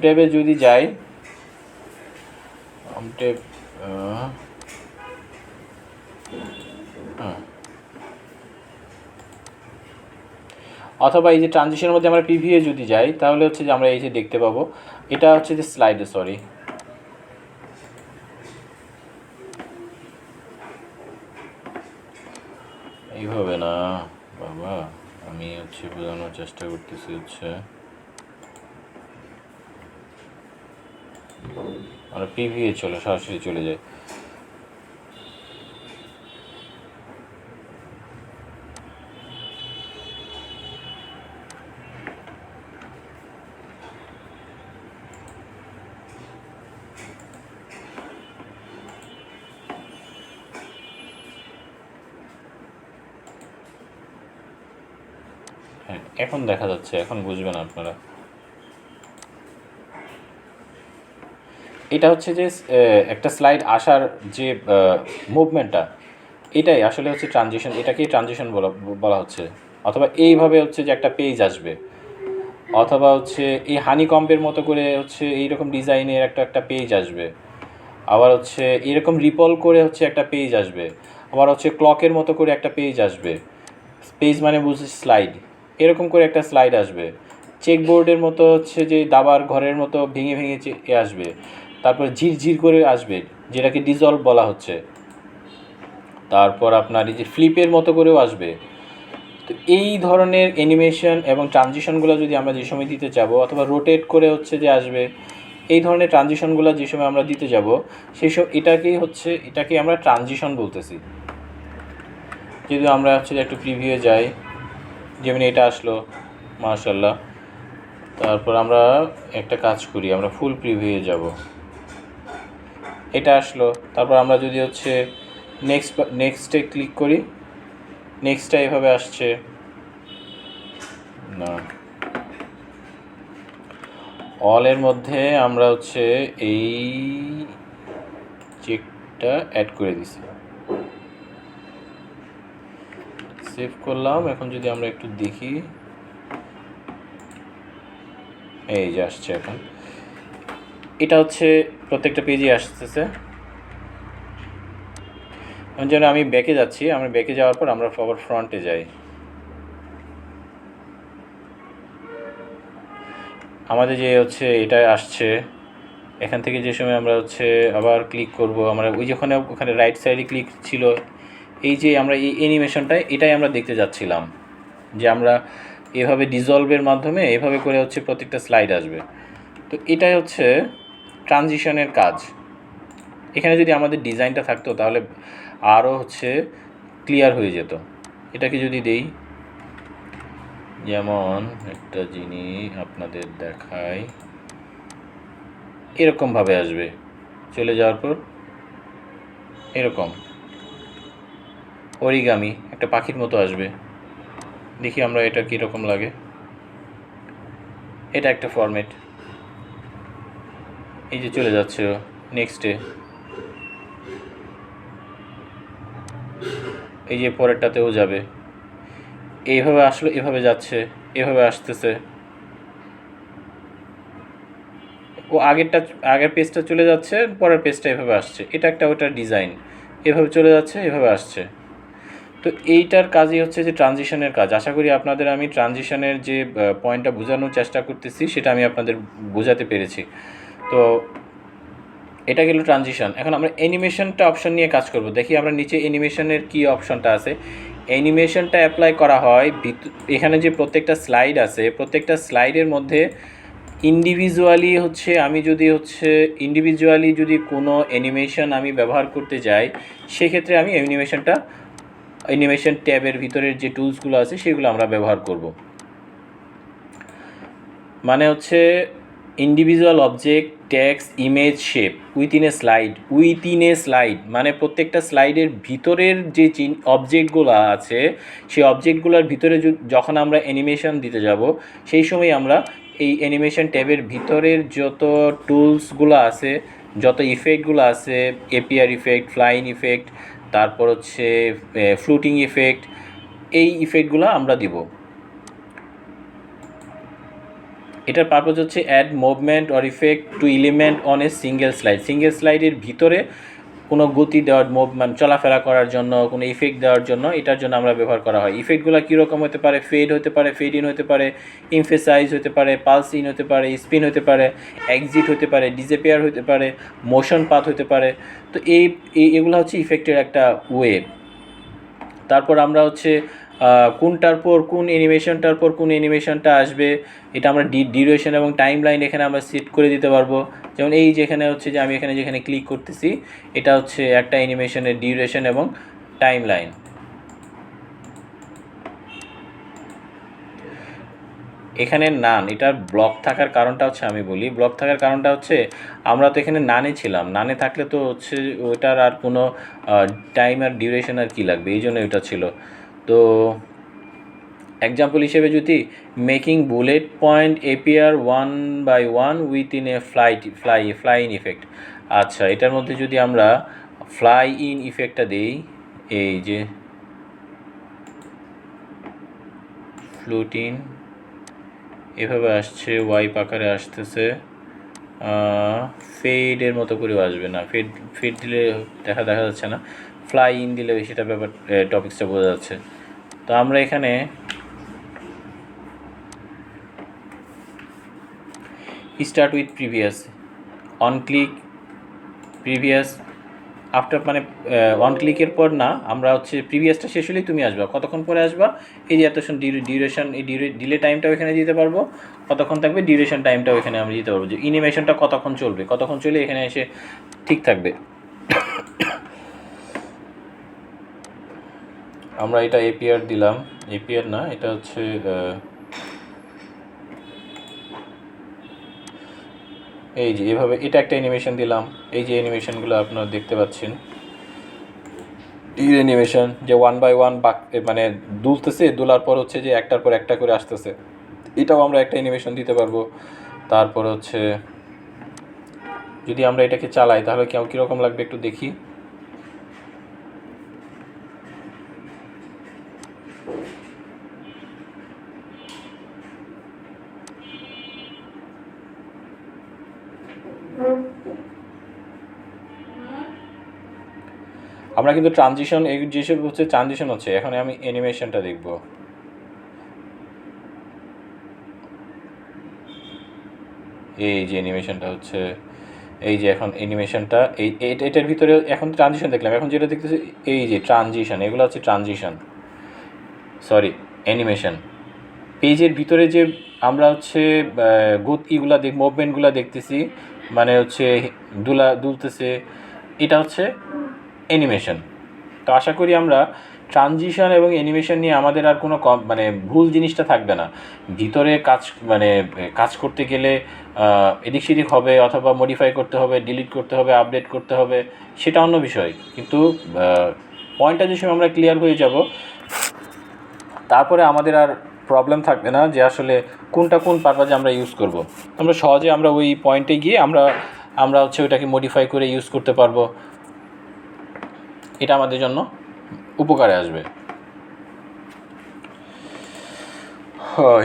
ট্যাবে যদি যাই, হোম ট্যাব অথবা এই যে ট্রানজিশনের মধ্যে আমরা প্রিভিউয়ে যদি যাই, তাহলে হচ্ছে যে আমরা এই যে দেখতে পাবো, এটা হচ্ছে যে স্লাইডে, সরি এইভাবে না বাবা, আমি হচ্ছে বোঝানোর চেষ্টা করতেছি, হচ্ছে আমরা প্রিভিউয়ে সরাসরি চলে যাই। হ্যাঁ, এখন দেখা যাচ্ছে, এখন বুঝবেন আপনারা। এটা হচ্ছে যে একটা স্লাইড আসার যে মুভমেন্টটা, এটাই আসলে হচ্ছে ট্রানজিশন, এটাকেই ট্রানজিশন বলা হচ্ছে। অথবা এইভাবে হচ্ছে যে একটা পেজ আসবে, অথবা হচ্ছে এই হানিকম্বের মতো করে হচ্ছে এইরকম ডিজাইনের একটা পেজ আসবে, আবার হচ্ছে এরকম রিপল করে হচ্ছে একটা পেজ আসবে, আবার হচ্ছে ক্লকের মতো করে একটা পেজ আসবে। পেজ মানে বুঝছি স্লাইড, এরকম করে একটা স্লাইড আসবে। চেকবোর্ডের মতো হচ্ছে যে দাবার ঘরের মতো ভেঙে ভেঙে আসবে, তারপর ঝিরঝির করে আসবে, যেটাকে ডিজলভ বলা হচ্ছে। তারপর আপনার এই যে ফ্লিপের মতো করেও আসবে। তো এই ধরনের অ্যানিমেশন এবং ট্রানজিশনগুলো যদি আমরা যে সময় দিতে যাব, অথবা রোটেট করে হচ্ছে যে আসবে, এই ধরনের ট্রানজিশনগুলো যে সময় আমরা দিতে যাব, সেই সব এটাকেই আমরা ট্রানজিশন বলতেছি। যদি আমরা হচ্ছে যে একটু প্রিভিউ যাই, যেমন এটা আসলো মাশাআল্লাহ, তারপর আমরা একটা কাজ করি, আমরা ফুল প্রিভিউ যাব, এটা আসলো। তারপর আমরা যদি হচ্ছে নেক্সটে ক্লিক করি, নেক্সটটা এভাবে আসছে না, অলের মধ্যে আমরা হচ্ছে এই চেকটা অ্যাড করে দিছি, সেভ করলাম। এখন যদি আমরা একটু দেখি, এই যে আসছে। এখন এটা হচ্ছে প্রত্যেকটা পেজে আসতেছে। যেন আমি ব্যাকে যাচ্ছি, আমরা ব্যাকে যাওয়ার পর আমরা আবার ফ্রন্টে যাই। আমাদের যে হচ্ছে এটা আসছে, এখান থেকে যে সময় আমরা হচ্ছে আবার ক্লিক করব, আমরা ওই যেখানে ওখানে রাইট সাইডে ক্লিক ছিল, এই যে আমরা এই অ্যানিমেশনটা এটাই আমরা দেখতে যাচ্ছিলাম, যে আমরা এভাবে ডিজলভের মাধ্যমে এভাবে করে হচ্ছে প্রত্যেকটা স্লাইড আসবে। তো এটাই হচ্ছে ট্রানজিশনের কাজ। এখানে যদি আমাদের ডিজাইনটা থাকতো তাহলে আরও হচ্ছে ক্লিয়ার হয়ে যেত। এটাকে যদি দেই, যেমন একটা জিনিস আপনাদের দেখাই, এরকমভাবে আসবে, চলে যাওয়ার পর এরকম অরিগামি একটা পাখির মতো আসবে। দেখি আমরা এটা কীরকম লাগে। এটা একটা ফরম্যাট, এই যে চলে যাচ্ছে নেক্সটে, এই যে পরেরটাতেও যাবে, এইভাবে আসলো, এভাবে যাচ্ছে, এভাবে আসতেছে। ও আগের পেজটা চলে যাচ্ছে, পরের পেজটা এভাবে আসছে। এটা একটা ওটার ডিজাইন, এভাবে চলে যাচ্ছে, এভাবে আসছে। তো এইটার কাজই হচ্ছে যে ট্রানজিশনের কাজ। আশা করি আপনাদের আমি ট্রানজিশনের যে পয়েন্টটা বোঝানোর চেষ্টা করতেছি সেটা আমি আপনাদের বোঝাতে পেরেছি। তো এটা গেল ট্রানজিশন। এখন আমরা অ্যানিমেশনটা অপশন নিয়ে কাজ করব। দেখি আমরা নিচে অ্যানিমেশনের কী অপশনটা আছে। অ্যানিমেশনটা অ্যাপ্লাই করা হয় এখানে যে প্রত্যেকটা স্লাইড আছে, প্রত্যেকটা স্লাইডের মধ্যে ইন্ডিভিজুয়ালি যদি কোনো অ্যানিমেশন আমি ব্যবহার করতে যাই, সেক্ষেত্রে আমি অ্যানিমেশন ট্যাবের ভিতরের যে টুলসগুলো আছে সেগুলো আমরা ব্যবহার করব। মানে হচ্ছে individual object, text, image, shape within A slide, মানে প্রত্যেকটা স্লাইডের ভিতরের যে অবজেক্টগুলো আছে, সেই অবজেক্টগুলোর ভিতরে যখন আমরা অ্যানিমেশন দিতে যাব, সেই সময় আমরা এই অ্যানিমেশন ট্যাবের ভিতরের যত টুলসগুলো আছে, যত ইফেক্টগুলো আছে, এপিআর ইফেক্ট, ফ্লাইং ইফেক্ট, তারপর হচ্ছে ফ্লুটিং ইফেক্ট, এই ইফেক্টগুলো আমরা দিব। এটার পারপাস হচ্ছে add movement or effect to element on a single স্লাইডের ভিতরে কোনো গতি দেওয়ার, মানে চলাফেরা করার জন্য, কোনো ইফেক্ট দেওয়ার জন্য, এটার জন্য আমরা ব্যবহার করা হয়। ইফেক্টগুলো কীরকম হতে পারে? ফেড হতে পারে, ফেড ইন হতে পারে, এমফেসাইজ হতে পারে, পালস ইন হতে পারে, স্পিন হতে পারে, এক্সিট হতে পারে, ডিসঅ্যাপিয়ার হতে পারে, মোশন পাথ হতে পারে। তো এগুলো হচ্ছে ইফেক্টের একটা ওয়ে। তারপর আমরা হচ্ছে কোনটার পর কোন অ্যানিমেশনটা আসবে, এটা আমরা ডিউরেশন এবং টাইম লাইন এখানে আমরা সেট করে দিতে পারবো। যেমন এই যেখানে হচ্ছে যে আমি যেখানে ক্লিক করতেছি, এটা হচ্ছে একটা অ্যানিমেশনের ডিউরেশন এবং টাইম লাইন। এখানে নান, এটার ব্লক থাকার কারণটা হচ্ছে, আমি বলি ব্লক থাকার কারণটা হচ্ছে, আমরা তো এখানে নানে ছিলাম, নানে থাকলে তো হচ্ছে ওইটার আর কোনো টাইম আর ডিউরেশন আর কী লাগবে, এই জন্য ওইটা ছিল। তো এক্সাম্পল হিসেবে যদি making bullet point appear 1 by 1 within a fly in effect, আচ্ছা এটার মধ্যে যদি আমরা ফ্লাই ইন ইফেক্টটা দিই, এই যে ফ্লোটিং এভাবে আসছে, ওয়াইপ আকারে আসতেছে, ফেডের মতো করেও আসবে না, ফেড দিলে দেখা যাচ্ছে না, ফ্লাই ইন দিলে সেটা ব্যাপার টপিক্সটা বোঝা যাচ্ছে। তো আমরা এখানে start with previous, on click previous after, মানে অন ক্লিকের পর না, আমরা হচ্ছে প্রিভিয়াসটা শেষ হলেই তুমি আসবা, কতক্ষণ পরে আসবা, এই যে এত ডিউরেশন, এই ডিলে টাইমটাও এখানে দিতে পারবো, কতক্ষণ থাকবে ডিউরেশন টাইমটাও এখানে আমরা দিতে পারবো, যে ইনিমেশনটা কতক্ষণ চলে এখানে এসে ঠিক থাকবে। আমরা এটা এপিআর দিলাম, এপিআর না, এটা হচ্ছে এই যে এভাবে এটা একটা অ্যানিমেশন দিলাম, এই যে অ্যানিমেশনগুলো আপনারা দেখতে পাচ্ছেন, অ্যানিমেশন যে 1 বাই 1 মানে দুলতেছে, দুলার পর হচ্ছে যে একটার পর একটা করে আসতেছে, এটাও আমরা একটা অ্যানিমেশন দিতে পারবো। তারপর হচ্ছে যদি আমরা এটাকে চালাই তাহলে কীরকম লাগবে একটু দেখি। আমরা কিন্তু ট্রানজিশন, এই যেসব হচ্ছে ট্রানজিশন হচ্ছে, এখন আমি অ্যানিমেশনটা দেখব। এই যে অ্যানিমেশনটা হচ্ছে, এই যে এখন অ্যানিমেশনটা এটার ভিতরে এখন ট্রানজিশন দেখলাম, এখন যেটা দেখতেছি এই যে ট্রানজিশন, এগুলো হচ্ছে ট্রানজিশন, সরি অ্যানিমেশন। পেজের ভিতরে যে আমরা হচ্ছে গতিগুলা মুভমেন্টগুলো দেখতেছি, মানে হচ্ছে দুলতেছে, এটা হচ্ছে অ্যানিমেশন। তো আশা করি আমরা ট্রানজিশন এবং অ্যানিমেশন নিয়ে আমাদের আর কোনো মানে ভুল জিনিসটা থাকবে না। ভিতরে কাজ করতে গেলে এদিক সেদিক হবে, অথবা মডিফাই করতে হবে, ডিলিট করতে হবে, আপডেট করতে হবে, সেটা অন্য বিষয়, কিন্তু পয়েন্টটা যে সময় আমরা ক্লিয়ার হয়ে যাব, তারপরে আমাদের আর প্রবলেম থাকবে না যে আসলে কোনটা কোন পারপাজে আমরা ইউজ করব। আমরা সহজে আমরা ওই পয়েন্টে গিয়ে আমরা হচ্ছে ওইটাকে মডিফাই করে ইউজ করতে পারবো, এটা আমাদের জন্য উপকারে আসবে।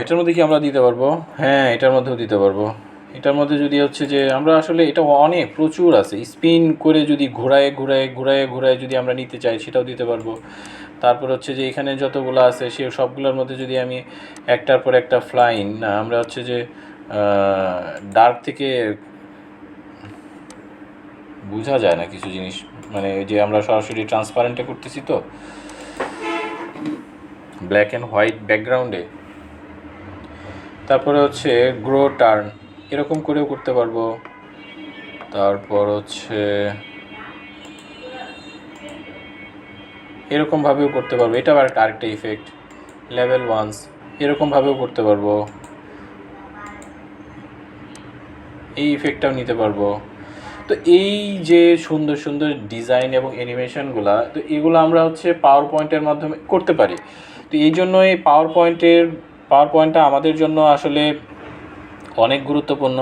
এটার মধ্যে কি আমরা দিতে পারবো? হ্যাঁ, এটার মধ্যেও দিতে পারবো। এটার মধ্যে যদি হচ্ছে যে আমরা আসলে এটা অনেক প্রচুর আছে, স্পিন করে যদি ঘুরায় যদি আমরা নিতে চাই সেটাও দিতে পারবো। তারপর হচ্ছে যে এখানে যতগুলো আছে সে সবগুলোর মধ্যে যদি আমি একটার পর একটা ফ্লাইন, আমরা হচ্ছে যে ডার্ক থেকে বোঝা যায় না কিছু জিনিস, মানে যে আমরা সরাসরি ট্রান্সপারেন্টে করতেছি, তো ব্ল্যাক অ্যান্ড হোয়াইট ব্যাকগ্রাউন্ডে। তারপরে হচ্ছে গ্রো টার্ন, এরকম করেও করতে পারবো। তারপর হচ্ছে এরকমভাবেও করতে পারবো, এটা আরেকটা ইফেক্ট, লেভেল ওয়ান্স, এরকমভাবেও করতে পারবো, এই ইফেক্টটাও নিতে পারবো। তো এই যে সুন্দর সুন্দর ডিজাইন এবং অ্যানিমেশনগুলো, তো এগুলো আমরা হচ্ছে পাওয়ার পয়েন্টের মাধ্যমে করতে পারি। তো এই জন্য এই পাওয়ার পয়েন্টটা আমাদের জন্য আসলে অনেক গুরুত্বপূর্ণ।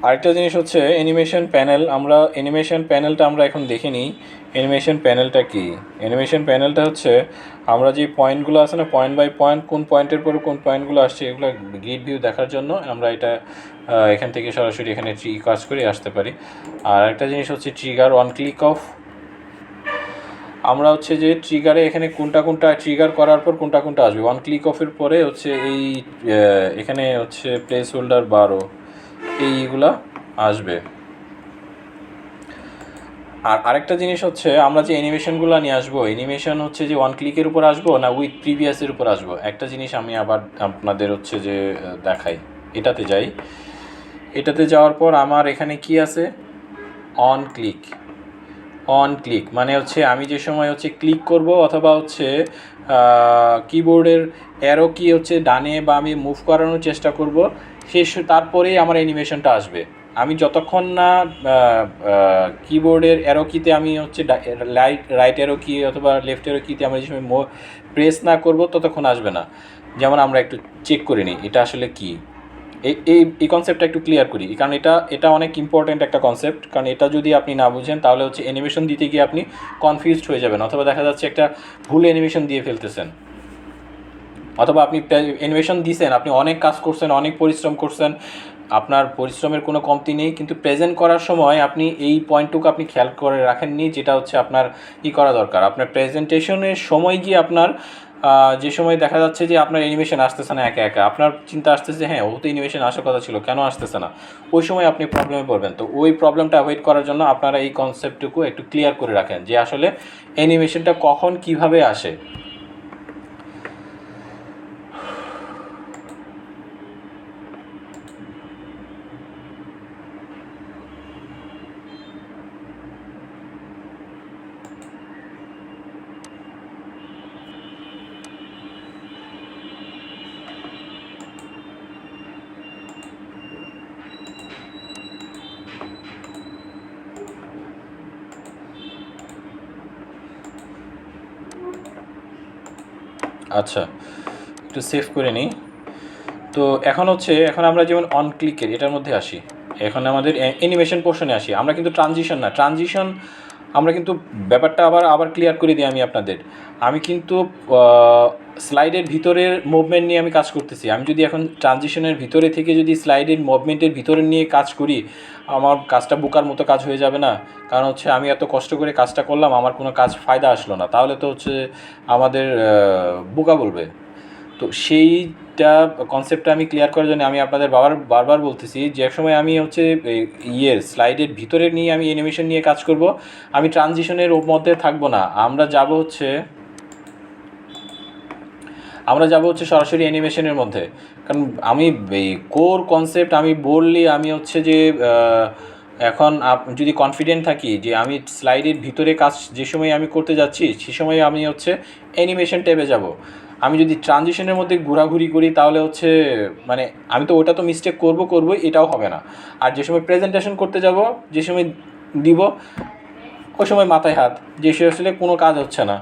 আরেকটা জিনিস হচ্ছে অ্যানিমেশন প্যানেল, আমরা অ্যানিমেশন প্যানেলটা আমরা এখন দেখে নিই। অ্যানিমেশন প্যানেলটা কি? অ্যানিমেশন প্যানেলটা হচ্ছে আমরা যে পয়েন্টগুলো আছে না, পয়েন্ট বাই পয়েন্ট কোন পয়েন্টের পরে কোন পয়েন্টগুলো আসছে এগুলো গ্রিড ভিউ দেখার জন্য আমরা এটা এখান থেকে সরাসরি এখানে কাজ করে আসতে পারি। আর একটা জিনিস হচ্ছে ট্রিগার, ওয়ান ক্লিক অফ, আমরা হচ্ছে যে ট্রিগারে এখানে কোনটা ট্রিগার করার পর কোনটা আসবে, ওয়ান ক্লিক অফের পরে হচ্ছে এই এখানে হচ্ছে প্লেস হোল্ডার 12 এইগুলা আসবে। আর আরেকটা জিনিস হচ্ছে আমরা যে অ্যানিমেশনগুলো নিয়ে আসবো, অ্যানিমেশন হচ্ছে যে ওয়ান ক্লিকের উপর আসবো না উইথ প্রিভিয়াসের উপর আসবো, একটা জিনিস আমি আবার আপনাদের হচ্ছে যে দেখাই। এটাতে যাওয়ার পর আমার এখানে কি আছে, অন ক্লিক মানে হচ্ছে আমি যে সময় হচ্ছে ক্লিক করব অথবা হচ্ছে কিবোর্ডের অ্যারো কি হচ্ছে ডানে বা আমি মুভ করানোর চেষ্টা করব, তারপরেই আমার অ্যানিমেশনটা আসবে। আমি যতক্ষণ না কিবোর্ডের অ্যারো কিতে আমি হচ্ছে রাইট অ্যারো কি অথবা লেফট অ্যারো কিতে আমরা যে সময় প্রেস না করব ততক্ষণ আসবে না। যেমন আমরা একটু চেক করে নিই এটা আসলে কি, এই কনসেপ্টটা একটু ক্লিয়ার করি, কারণ এটা অনেক ইম্পর্ট্যান্ট একটা কনসেপ্ট। কারণ এটা যদি আপনি না বুঝেন তাহলে হচ্ছে অ্যানিমেশন দিতে গিয়ে আপনি কনফিউজড হয়ে যাবেন, অথবা দেখা যাচ্ছে একটা ভুল অ্যানিমেশন দিয়ে ফেলতেছেন, অথবা আপনি অ্যানিমেশন দিয়েছেন, আপনি অনেক কাজ করছেন, অনেক পরিশ্রম করছেন, আপনার পরিশ্রমের কোনো কমতি নেই, কিন্তু প্রেজেন্ট করার সময় আপনি এই পয়েন্টটুকু আপনি খেয়াল করে রাখেননি, যেটা হচ্ছে আপনার করা দরকার। আপনার প্রেজেন্টেশনের সময় গিয়ে আপনার যে সময় দেখা যাচ্ছে যে আপনার অ্যানিমেশন আসতেছে না, একা একা আপনার চিন্তা আসতেছে হ্যাঁ ও তো অ্যানিমেশন আসার কথা ছিল, কেন আসতেছে না, ওই সময় আপনি প্রবলেমে পড়বেন। তো ওই প্রবলেমটা অ্যাভয়েড করার জন্য আপনারা এই কনসেপ্টটুকু একটু ক্লিয়ার করে রাখেন যে আসলে অ্যানিমেশনটা কখন কিভাবে আসে। আচ্ছা, একটু সেভ করে নিই। তো এখন আমরা যেমন অন ক্লিকের এটার মধ্যে আসি, এখন আমাদের অ্যানিমেশন পোর্শনে আসি। আমরা কিন্তু ট্রানজিশন আমরা কিন্তু ব্যাপারটা আবার ক্লিয়ার করে দিই আমি কিন্তু স্লাইডের ভিতরের মুভমেন্ট নিয়ে আমি কাজ করতেছি। আমি যদি এখন ট্রানজিশনের ভিতরে থেকে যদি স্লাইডের মুভমেন্টের ভিতরে নিয়ে কাজ করি, আমার কাজটা বোকার মতো কাজ হয়ে যাবে না? কারণ হচ্ছে আমি এত কষ্ট করে কাজটা করলাম, আমার কোনো কাজ ফায়দা আসলো না, তাহলে তো হচ্ছে আমাদের বোকা বলবে। তো সেইটা কনসেপ্টটা আমি ক্লিয়ার করার জন্য আমি আপনাদের বারবার বলতেছি যে এক সময় আমি হচ্ছে স্লাইডের ভিতরে নিয়ে আমি অ্যানিমেশন নিয়ে কাজ করব, আমি ট্রানজিশনের মধ্যে থাকবো না। আমরা যাব হচ্ছে সরাসরি অ্যানিমেশনের মধ্যে। কারণ আমি এই কোর কনসেপ্ট আমি বললি আমি হচ্ছে যে এখন যদি কনফিডেন্ট থাকি যে আমি স্লাইডের ভিতরে কাজ যে সময় আমি করতে যাচ্ছি সে সময় আমি হচ্ছে অ্যানিমেশন ট্যাবে যাব। আমি যদি ট্রানজিশনের মধ্যে ঘোরাঘুরি করি তাহলে হচ্ছে মানে আমি তো ওটা তো মিস্টেক করবো, এটাও হবে না। আর যে সময় প্রেজেন্টেশন করতে যাব, যে সময় দিব, ওই সময় মাথায় হাত, যে সে আসলে কোনো কাজ হচ্ছে না।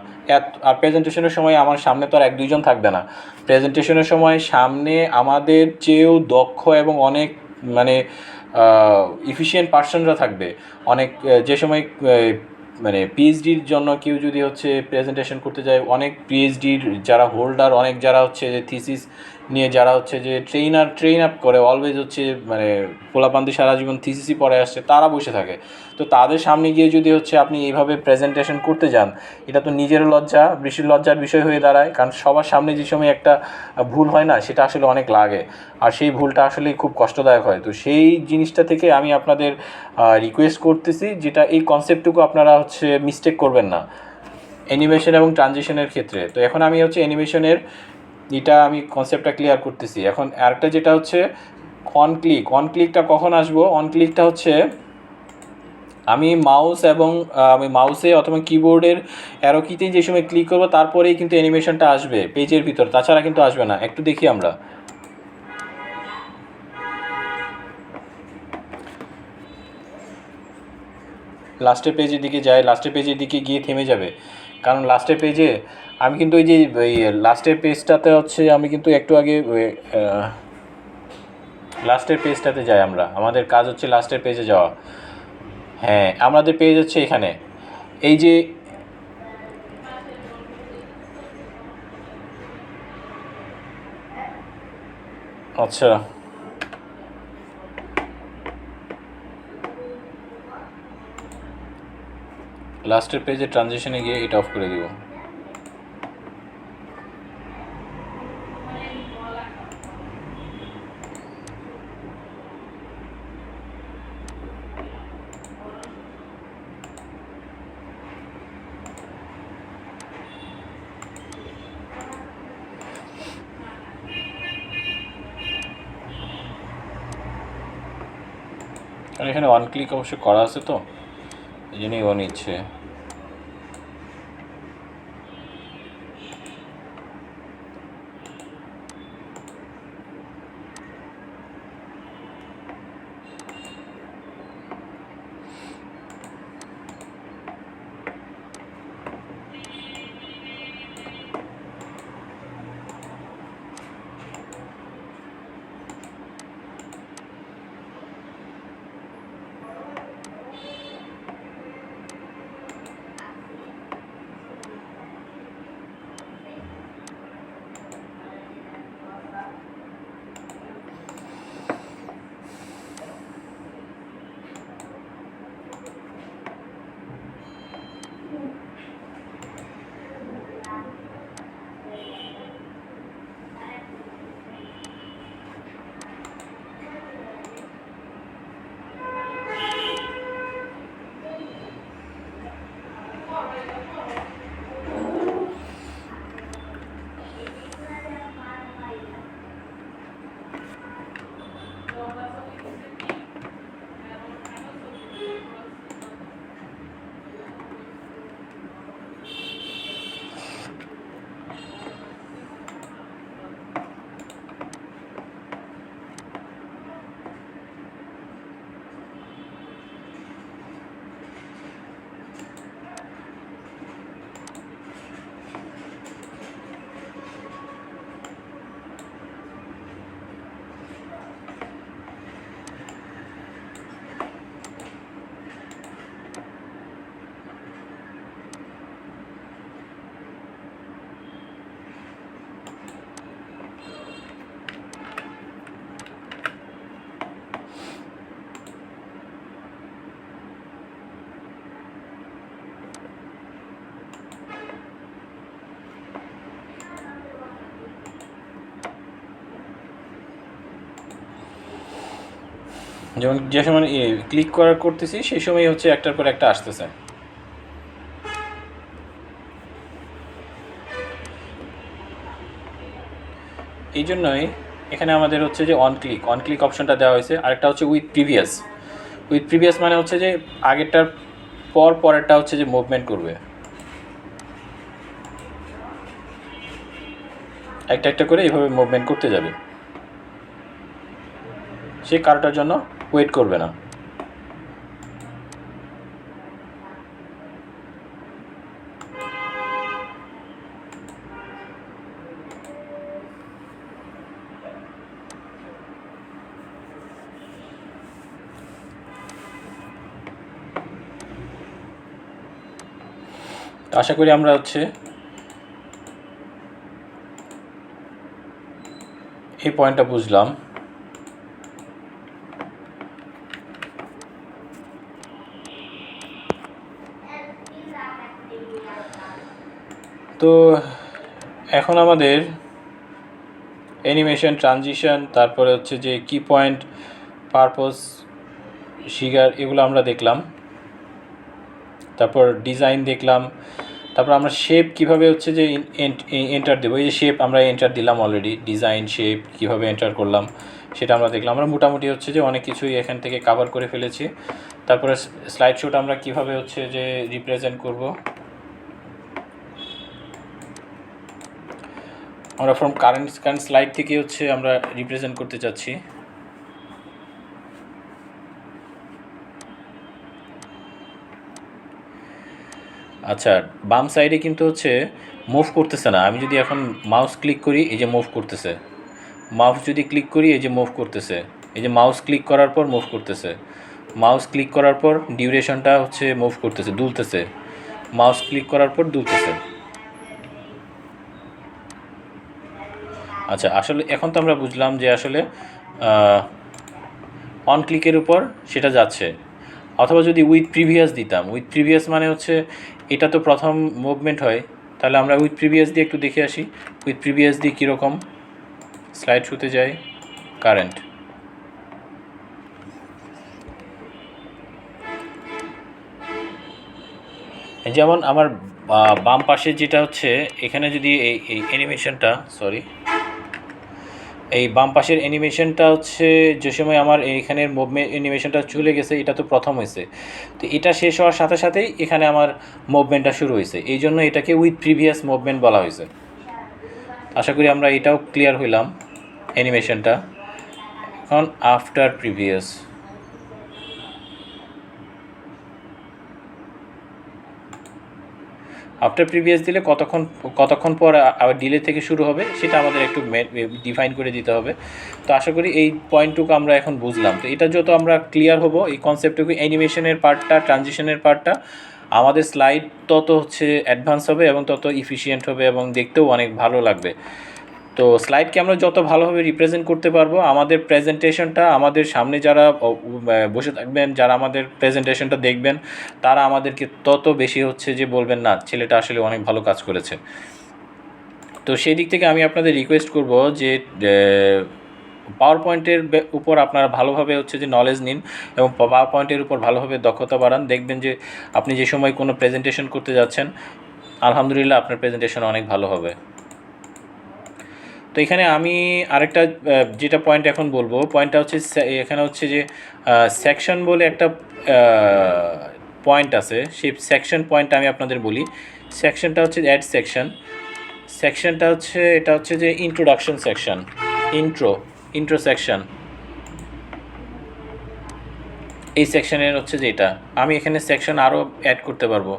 আর প্রেজেন্টেশনের সময় আমার সামনে তো আর এক দুইজন থাকবে না। প্রেজেন্টেশনের সময় সামনে আমাদের চেয়েও দক্ষ এবং অনেক মানে ইফিশিয়েন্ট পার্সনরা থাকবে। অনেক যে সময় মানে পিএইচডির জন্য কেউ যদি হচ্ছে প্রেজেন্টেশন করতে যায়, অনেক পিএইচডির যারা হোল্ডার, অনেক যারা হচ্ছে যে থিসিস নিয়ে যারা হচ্ছে যে ট্রেন আপ করে অলওয়েজ হচ্ছে মানে পোলাপান্তি সারা জীবন থিসিসই পড়ে আসছে, তারা বসে থাকে। তো তাদের সামনে গিয়ে যদি হচ্ছে আপনি এইভাবে প্রেজেন্টেশন করতে যান, এটা তো নিজেরও লজ্জার বিষয় হয়ে দাঁড়ায়। কারণ সবার সামনে যে সময় একটা ভুল হয় না, সেটা আসলে অনেক লাগে, আর সেই ভুলটা আসলেই খুব কষ্টদায়ক হয়। তো সেই জিনিসটা থেকে আমি আপনাদের রিকোয়েস্ট করতেছি যেটা এই কনসেপ্টটুকু আপনারা হচ্ছে মিস্টেক করবেন না অ্যানিমেশন এবং ট্রানজিশনের ক্ষেত্রে। তো এখন আমি হচ্ছে অ্যানিমেশনের আমি কনসেপ্টটা ক্লিয়ার করতেছি। এখন আরেকটা যেটা হচ্ছে অন ক্লিকটা কখন আসবো? অন ক্লিকটা হচ্ছে আমি মাউসে অথবা কিবোর্ডের অ্যারো কিতেই যে সময় ক্লিক করবো তারপরেই কিন্তু অ্যানিমেশনটা আসবে পেজের ভিতর, তাছাড়া কিন্তু আসবে না। একটু দেখি আমরা লাস্টের পেজের দিকে গিয়ে থেমে যাবে। কারণ লাস্টের পেজে আমি কিন্তু ওই লাস্টের পেজটাতে হচ্ছে আমি কিন্তু একটু আগে লাস্টের পেজটাতে যাই আমাদের কাজ হচ্ছে লাস্টের পেজে যাওয়া। হ্যাঁ, আমাদের পেজ হচ্ছে এখানে, এই যে আচ্ছা লাস্টের পেজে ট্রানজিশনে গিয়ে এটা অফ করে দিব। কারণ এখানে ওয়ান ক্লিক অবশ্যই করা আছে, তো এই জন্যই ও নিচ্ছে। যেমন যে সময় ক্লিক করতেছি সেই সময় হচ্ছে একটার পর একটা আসতেছে। এই জন্যই এখানে আমাদের হচ্ছে যে অন ক্লিক অপশনটা দেওয়া হয়েছে। আরেকটা হচ্ছে উইথ প্রিভিয়াস মানে হচ্ছে যে আগেরটার পরেরটা হচ্ছে যে মুভমেন্ট করবে, একটা একটা করে এইভাবে মুভমেন্ট করতে যাবে, সে কারোটার জন্য ওয়েট করবে না। আশা করি আমরা হচ্ছে এই পয়েন্টটা বুঝলাম। তো এখন আমাদের অ্যানিমেশন, ট্রানজিশন, তারপরে হচ্ছে যে কি পয়েন্ট, পারপোজ, শিগার, এগুলো আমরা দেখলাম। তারপর ডিজাইন দেখলাম। তারপর আমরা শেপ কিভাবে হচ্ছে যে এন্টার দেবো, এই যে শেপ আমরা এন্টার দিলাম অলরেডি, ডিজাইন শেপ কিভাবে এন্টার করলাম সেটা আমরা দেখলাম। আমরা মোটামুটি হচ্ছে যে অনেক কিছুই এখান থেকে কভার করে ফেলেছি। তারপরে স্লাইড শোটা আমরা কিভাবে হচ্ছে যে রিপ্রেজেন্ট করব, আমরা ফ্রম কারেন্ট স্লাইড থেকে হচ্ছে আমরা রিপ্রেজেন্ট করতে চাচ্ছি। আচ্ছা, বাম সাইডে কিন্তু হচ্ছে মুভ করতেছে না। আমি যদি এখন মাউস ক্লিক করি, এই যে মুভ করতেছে। মাউস যদি ক্লিক করি, এই যে মুভ করতেছে। এই যে মাউস ক্লিক করার পর মুভ করতেছে। মাউস ক্লিক করার পর ডিউরেশনটা হচ্ছে মুভ করতেছে, দুলতেছে। মাউস ক্লিক করার পর দুলতেছে। আচ্ছা, আসলে এখন তো আমরা বুঝলাম যে আসলে অন ক্লিকের উপর সেটা যাচ্ছে। অথবা যদি উইথ প্রিভিয়াস দিতাম, উইথ প্রিভিয়াস মানে হচ্ছে এটা তো প্রথম মুভমেন্ট হয়, তাহলে আমরা উইথ প্রিভিয়াস দিয়ে একটু দেখে আসি। উইথ প্রিভিয়াস দিয়ে কীরকম, স্লাইড শুতে যাই, কারেন্ট। যেমন আমার বাম পাশে যেটা হচ্ছে, এখানে যদি এই অ্যানিমেশনটা, এই বাম পাশের অ্যানিমেশনটা হচ্ছে যে সময় আমার এইখানের মুভমেন্ট অ্যানিমেশনটা চলে গেছে, এটা তো প্রথম হয়েছে। তো এটা শেষ হওয়ার সাথে সাথেই এখানে আমার মুভমেন্টটা শুরু হয়েছে, এই জন্য এটাকে উইথ প্রিভিয়াস মুভমেন্ট বলা হয়েছে। আশা করি আমরা এটাও ক্লিয়ার হইলাম অ্যানিমেশনটা। এখন আফটার প্রিভিয়াস, আফটার প্রিভিয়াস দিলে কতক্ষণ পর আবার ডিলে থেকে শুরু হবে সেটা আমাদের একটু ডিফাইন করে দিতে হবে। তো আশা করি এই পয়েন্টটুকু আমরা এখন বুঝলাম। তো এটা যত আমরা ক্লিয়ার হব, এই কনসেপ্টটুকু, অ্যানিমেশনের পার্টটা, ট্রানজিশনের পার্টটা, আমাদের স্লাইড তত হচ্ছে অ্যাডভান্স হবে এবং তত ইফিশিয়েন্ট হবে এবং দেখতেও অনেক ভালো লাগবে। তো স্লাইডকে আমরা যত ভালোভাবে রিপ্রেজেন্ট করতে পারবো, আমাদের প্রেজেন্টেশনটা, আমাদের সামনে যারা বসে থাকবেন, যারা আমাদের প্রেজেন্টেশনটা দেখবেন, তারা আমাদেরকে তত বেশি হচ্ছে যে বলবেন, না ছেলেটা আসলে অনেক ভালো কাজ করেছে। তো সেই দিক থেকে আমি আপনাদের রিকোয়েস্ট করব যে পাওয়ার পয়েন্টের উপর আপনারা ভালোভাবে হচ্ছে যে নলেজ নিন এবং পাওয়ার পয়েন্টের উপর ভালোভাবে দক্ষতা বাড়ান। দেখবেন যে আপনি যে সময় কোনো প্রেজেন্টেশন করতে যাচ্ছেন, আলহামদুলিল্লাহ আপনার প্রেজেন্টেশন অনেক ভালো হবে। তো এখানে আমি আরেকটা যেটা পয়েন্ট এখন বলবো, পয়েন্টটা হচ্ছে এখানে হচ্ছে যে সেকশন বলে একটা পয়েন্ট আছে। সেই সেকশন পয়েন্টটা আমি আপনাদের বলি। সেকশনটা হচ্ছে অ্যাড সেকশনটা হচ্ছে, এটা হচ্ছে যে ইন্ট্রোডাকশন সেকশন, ইন্ট্রো সেকশন। এই সেকশনের হচ্ছে যে এটা, আমি এখানে সেকশন আরও অ্যাড করতে পারবো।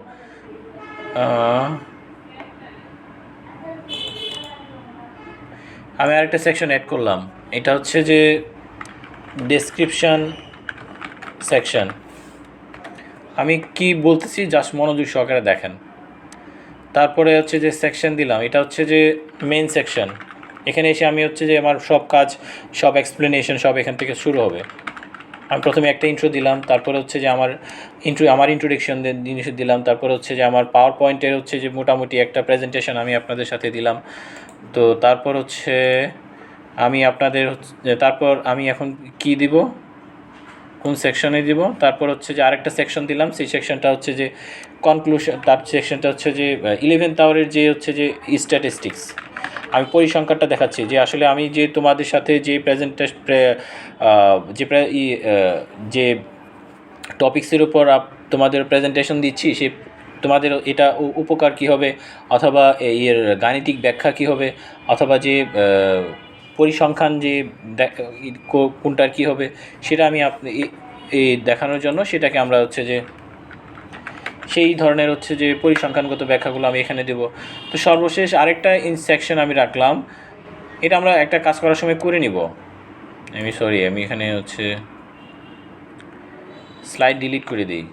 আমি আরেকটা সেকশন অ্যাড করলাম, এটা হচ্ছে যে ডেসক্রিপশন সেকশন। আমি কি বলতেছি জাস্ট মনোযোগ সহকারে দেখেন। তারপরে হচ্ছে যে সেকশন দিলাম, এটা হচ্ছে যে মেন সেকশন। এখানে এসে আমি হচ্ছে যে আমার সব কাজ, সব এক্সপ্লেনেশন সব এখান থেকে শুরু হবে। আমি প্রথমে একটা ইন্ট্রো দিলাম, তারপরে হচ্ছে যে আমার ইন্ট্রোডাকশন জিনিস দিলাম, তারপরে হচ্ছে যে আমার পাওয়ার পয়েন্টের হচ্ছে যে মোটামুটি একটা প্রেজেন্টেশন আমি আপনাদের সাথে দিলাম। তো তারপর হচ্ছে আমি আপনাদের তারপর আমি এখন কি দিব, কোন সেকশনে দিব, তারপর হচ্ছে যে আরেকটা সেকশন দিলাম, সেই সেকশনটা হচ্ছে যে কনক্লুশন, তার সেকশনটা হচ্ছে যে 11th আওয়ারের যে হচ্ছে যে স্ট্যাটিস্টিক্স। আমি পরিসংখ্যানটা দেখাচ্ছি যে আসলে আমি যে তোমাদের সাথে যে যে টপিক্সের উপর তোমাদের প্রেজেন্টেশন দিচ্ছি, সে তোমাদের এটা উপকার কী হবে, অথবা এর গাণিতিক ব্যাখ্যা কী হবে, অথবা যে পরিসংখ্যান যে কোনটার কী হবে, সেটা আমি এই দেখানোর জন্য সেটাকে আমরা হচ্ছে যে সেই ধরনের হচ্ছে যে পরিসংখ্যানগত ব্যাখ্যাগুলো আমি এখানে দেব। তো সর্বশেষ আরেকটা সেকশন আমি রাখলাম, এটা আমরা একটা কাজ করার সময় করে নিব। আমি এখানে হচ্ছে স্লাইড ডিলিট করে দিই,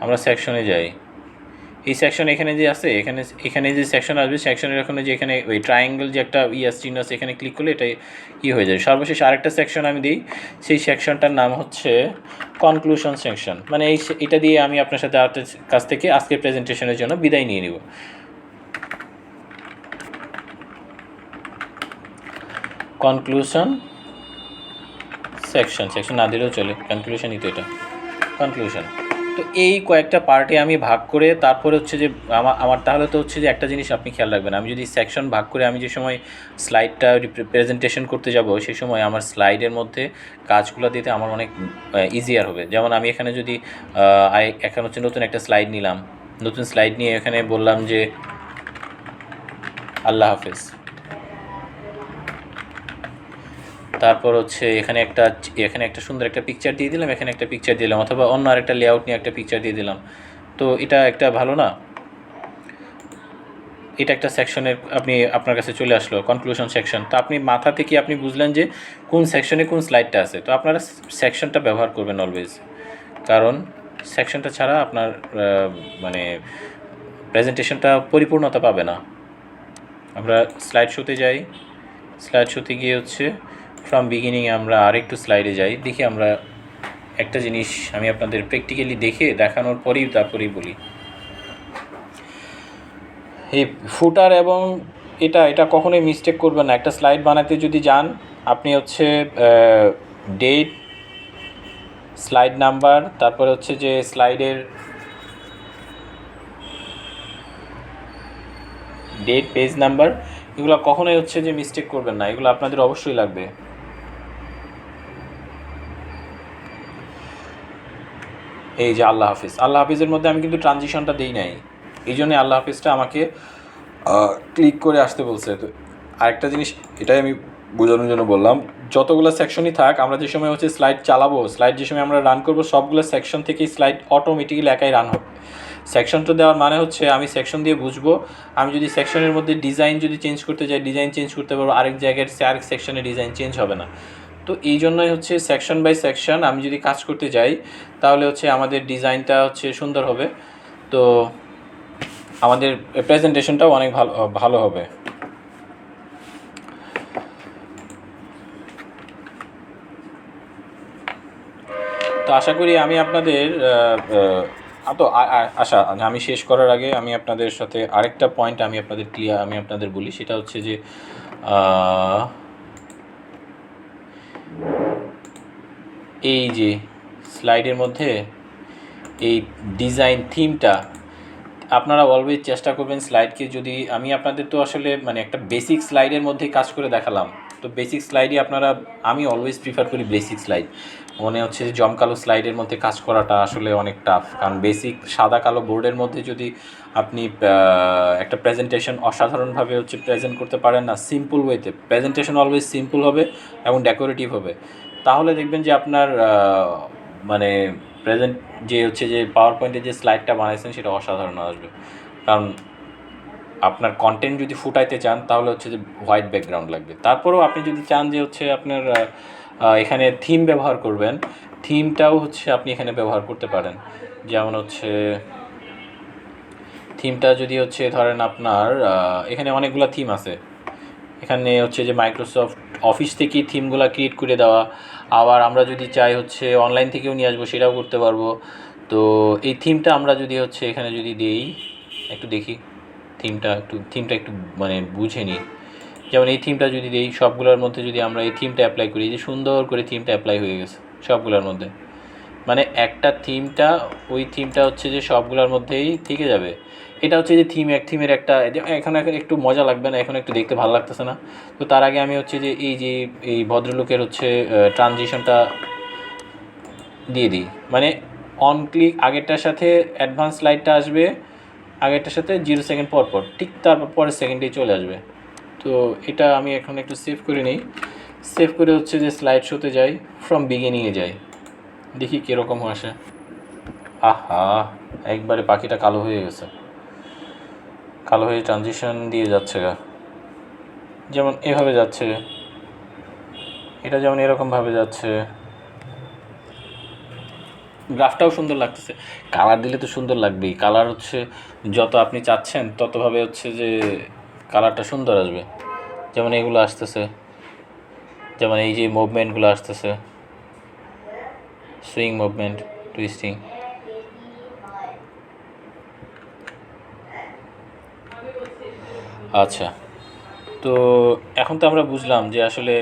আমরা সেকশনে যাই। এই সেকশন এখানে যে আছে, এখানে যে সেকশন আসবে, সেকশনের ওখানে যে এখানে ওই ট্রায়াঙ্গেল যে একটা চিহ্ন আছে, এখানে ক্লিক করলে এটাই হয়ে যায়। সর্বশেষ আরেকটা সেকশন আমি দিই, সেই সেকশনটার নাম হচ্ছে কনক্লুশন সেকশন। মানে এটা দিয়ে আমি আপনার সাথে কাছ থেকে আজকের প্রেজেন্টেশনের জন্য বিদায় নিয়ে নিব। কনক্লুশন সেকশন না দিলেও চলে, কনক্লুশনই তো এটা, কনক্লুশন। তো এই কয়েকটা পার্টে আমি ভাগ করে তারপরে হচ্ছে যে আমার তাহলে তো হচ্ছে যে একটা জিনিস আপনি খেয়াল রাখবেন, আমি যদি সেকশন ভাগ করে আমি যে সময় স্লাইডটা প্রেজেন্টেশন করতে যাব, সেই সময় আমার স্লাইডের মধ্যে কাজগুলো দিতে আমার অনেক ইজিয়ার হবে। যেমন আমি এখানে যদি এখন হচ্ছে নতুন একটা স্লাইড নিলাম, নতুন স্লাইড নিয়ে এখানে বললাম যে আল্লাহ হাফেজ, তারপর হচ্ছে এখানে একটা সুন্দর একটা পিকচার দিয়ে দিলাম, এখানে একটা পিকচার দিলাম, অথবা অন্য আরেকটা লেআউট নিয়ে একটা পিকচার দিয়ে দিলাম। তো এটা একটা ভালো না? এটা একটা সেকশনের আপনার কাছে চলে আসলো কনক্লুশন সেকশন। তো আপনি মাথা থেকে আপনি বুঝলেন যে কোন সেকশনে কোন স্লাইডটা আছে। তো আপনারা সেকশনটা ব্যবহার করবেন অলওয়েজ, কারণ সেকশনটা ছাড়া আপনার মানে প্রেজেন্টেশনটা পরিপূর্ণতা পাবে না। আমরা স্লাইড শোতে যাই, স্লাইড শোতে গিয়ে হচ্ছে ফ্রম বিগিনিং আমরা আরেকটু স্লাইডে যাই, দেখি আমরা একটা জিনিস আমি আপনাদের প্র্যাকটিক্যালি দেখানোর পরেই তারপরেই বলি। এই ফুটার এবং এটা কখনোই মিস্টেক করবেন না। একটা স্লাইড বানাতে যদি যান, আপনি হচ্ছে ডেট, স্লাইড নাম্বার, তারপরে হচ্ছে যে স্লাইডের ডেট, পেজ নাম্বার, এগুলো কখনোই হচ্ছে যে মিস্টেক করবেন না, এগুলো আপনাদের অবশ্যই লাগবে। এই যে আল্লাহ হাফিজের মধ্যে আমি কিন্তু ট্রানজিশনটা দিই নাই, এই জন্যে আল্লাহ হাফিজটা আমাকে ক্লিক করে আসতে বলছে। তো আরেকটা জিনিস এটাই আমি বোঝানোর জন্য বললাম, যতগুলো সেকশনই থাক, আমরা যে সময় হচ্ছে স্লাইড চালাবো, স্লাইড যে সময় আমরা রান করবো, সবগুলো সেকশন থেকেই স্লাইড অটোমেটিক্যালি একাই রান হবে। সেকশনটা দেওয়ার মানে হচ্ছে আমি সেকশন দিয়ে বুঝবো, আমি যদি সেকশনের মধ্যে ডিজাইন যদি চেঞ্জ করতে যাই, ডিজাইন চেঞ্জ করতে পারবো, আরেক জায়গায় আরেক সেকশনে ডিজাইন চেঞ্জ হবে না। তো এই জন্যই হচ্ছে সেকশন বাই সেকশন আমি যদি কাজ করতে যাই, তাহলে হচ্ছে আমাদের ডিজাইনটা হচ্ছে সুন্দর হবে, তো আমাদের প্রেজেন্টেশনটাও অনেক ভালো হবে। তো আশা করি আমি আপনাদের আমি শেষ করার আগে আমি আপনাদের সাথে আরেকটা পয়েন্ট আমি আপনাদের বলি, সেটা হচ্ছে যে এই যে স্লাইডের মধ্যে এই ডিজাইন থিমটা আপনারা অলওয়েজ চেষ্টা করবেন স্লাইডকে, যদি আমি আপনাদের তো আসলে মানে একটা বেসিক স্লাইডের মধ্যেই কাজ করে দেখালাম, তো বেসিক স্লাইডই আমি অলওয়েজ প্রিফার করি বেসিক স্লাইড। মনে হচ্ছে যে জমকালো স্লাইডের মধ্যে কাজ করাটা আসলে অনেক টাফ, কারণ বেসিক সাদা কালো বোর্ডের মধ্যে যদি আপনি একটা প্রেজেন্টেশন অসাধারণভাবে হচ্ছে প্রেজেন্ট করতে পারেন না, সিম্পল ওয়েতে প্রেজেন্টেশন অলওয়েজ সিম্পল হবে এবং ডেকোরেটিভ হবে, তাহলে দেখবেন যে আপনার মানে যে হচ্ছে যে পাওয়ার পয়েন্টে যে স্লাইডটা বানাইছেন সেটা অসাধারণ আসবে। কারণ আপনার কন্টেন্ট যদি ফুটাইতে চান, তাহলে হচ্ছে যে হোয়াইট ব্যাকগ্রাউন্ড লাগবে। তারপরেও আপনি যদি চান যে হচ্ছে আপনার এখানে থিম ব্যবহার করবেন, থিমটাও হচ্ছে আপনি এখানে ব্যবহার করতে পারেন। যেমন হচ্ছে থিমটা যদি হচ্ছে ধরেন আপনার এখানে অনেকগুলো থিম আছে, এখানে হচ্ছে যে মাইক্রোসফট অফিস থেকেই থিমগুলো ক্রিয়েট করে দেওয়া, আবার আমরা যদি চাই হচ্ছে অনলাইন থেকেও নিয়ে আসবো, সেটাও করতে পারবো। তো এই থিমটা আমরা যদি হচ্ছে এখানে যদি একটু দেখি থিমটা একটু মানে বুঝে নিই। যেমন এই থিমটা যদি দিই, সবগুলোর মধ্যে যদি আমরা এই থিমটা অ্যাপ্লাই করি, যে সুন্দর করে থিমটা অ্যাপ্লাই হয়ে গেছে সবগুলোর মধ্যে, মানে একটা থিমটা ওই থিমটা হচ্ছে যে সবগুলোর মধ্যেই থেকে যাবে। এটা হচ্ছে যে থিমের একটা এখন একটু মজা লাগবে না, এখন একটু দেখতে ভালো লাগতেছে না। তো তার আগে আমি হচ্ছে যে এই ভদ্রলোকের হচ্ছে ট্রানজিশনটা দিয়ে দিই, মানে অন ক্লিক আগেরটার সাথে অ্যাডভান্স লাইটটা আসবে, আগেরটার সাথে 0 সেকেন্ড পর পর, ঠিক তারপর পরের সেকেন্ডেই চলে আসবে। তো এটা আমি এখন একটু সেভ করে নিই। সেভ করে হচ্ছে যে স্লাইড শোতে যাই, ফ্রম বিগিনিংয়ে যাই, দেখি কীরকম আসে। আহা, একবারে পাখিটা কালো হয়ে গেছে, কালো হয়ে ট্রানজিশন দিয়ে যাচ্ছে গা, যেমন এভাবে যাচ্ছে, এটা যেমন এরকমভাবে যাচ্ছে, গ্রাফটাও সুন্দর লাগতেছে। কালার দিলে তো সুন্দর লাগবেই, কালার হচ্ছে যত আপনি চাচ্ছেন ততভাবে হচ্ছে যে কালারটা সুন্দর আসবে। যেমন এগুলো আসতেছে, যেমন এই যে মুভমেন্টগুলো আসতেছে, সুইং মুভমেন্ট, টুইস্টিং। আচ্ছা, তো এখন তো আমরা বুঝলাম যে আসলে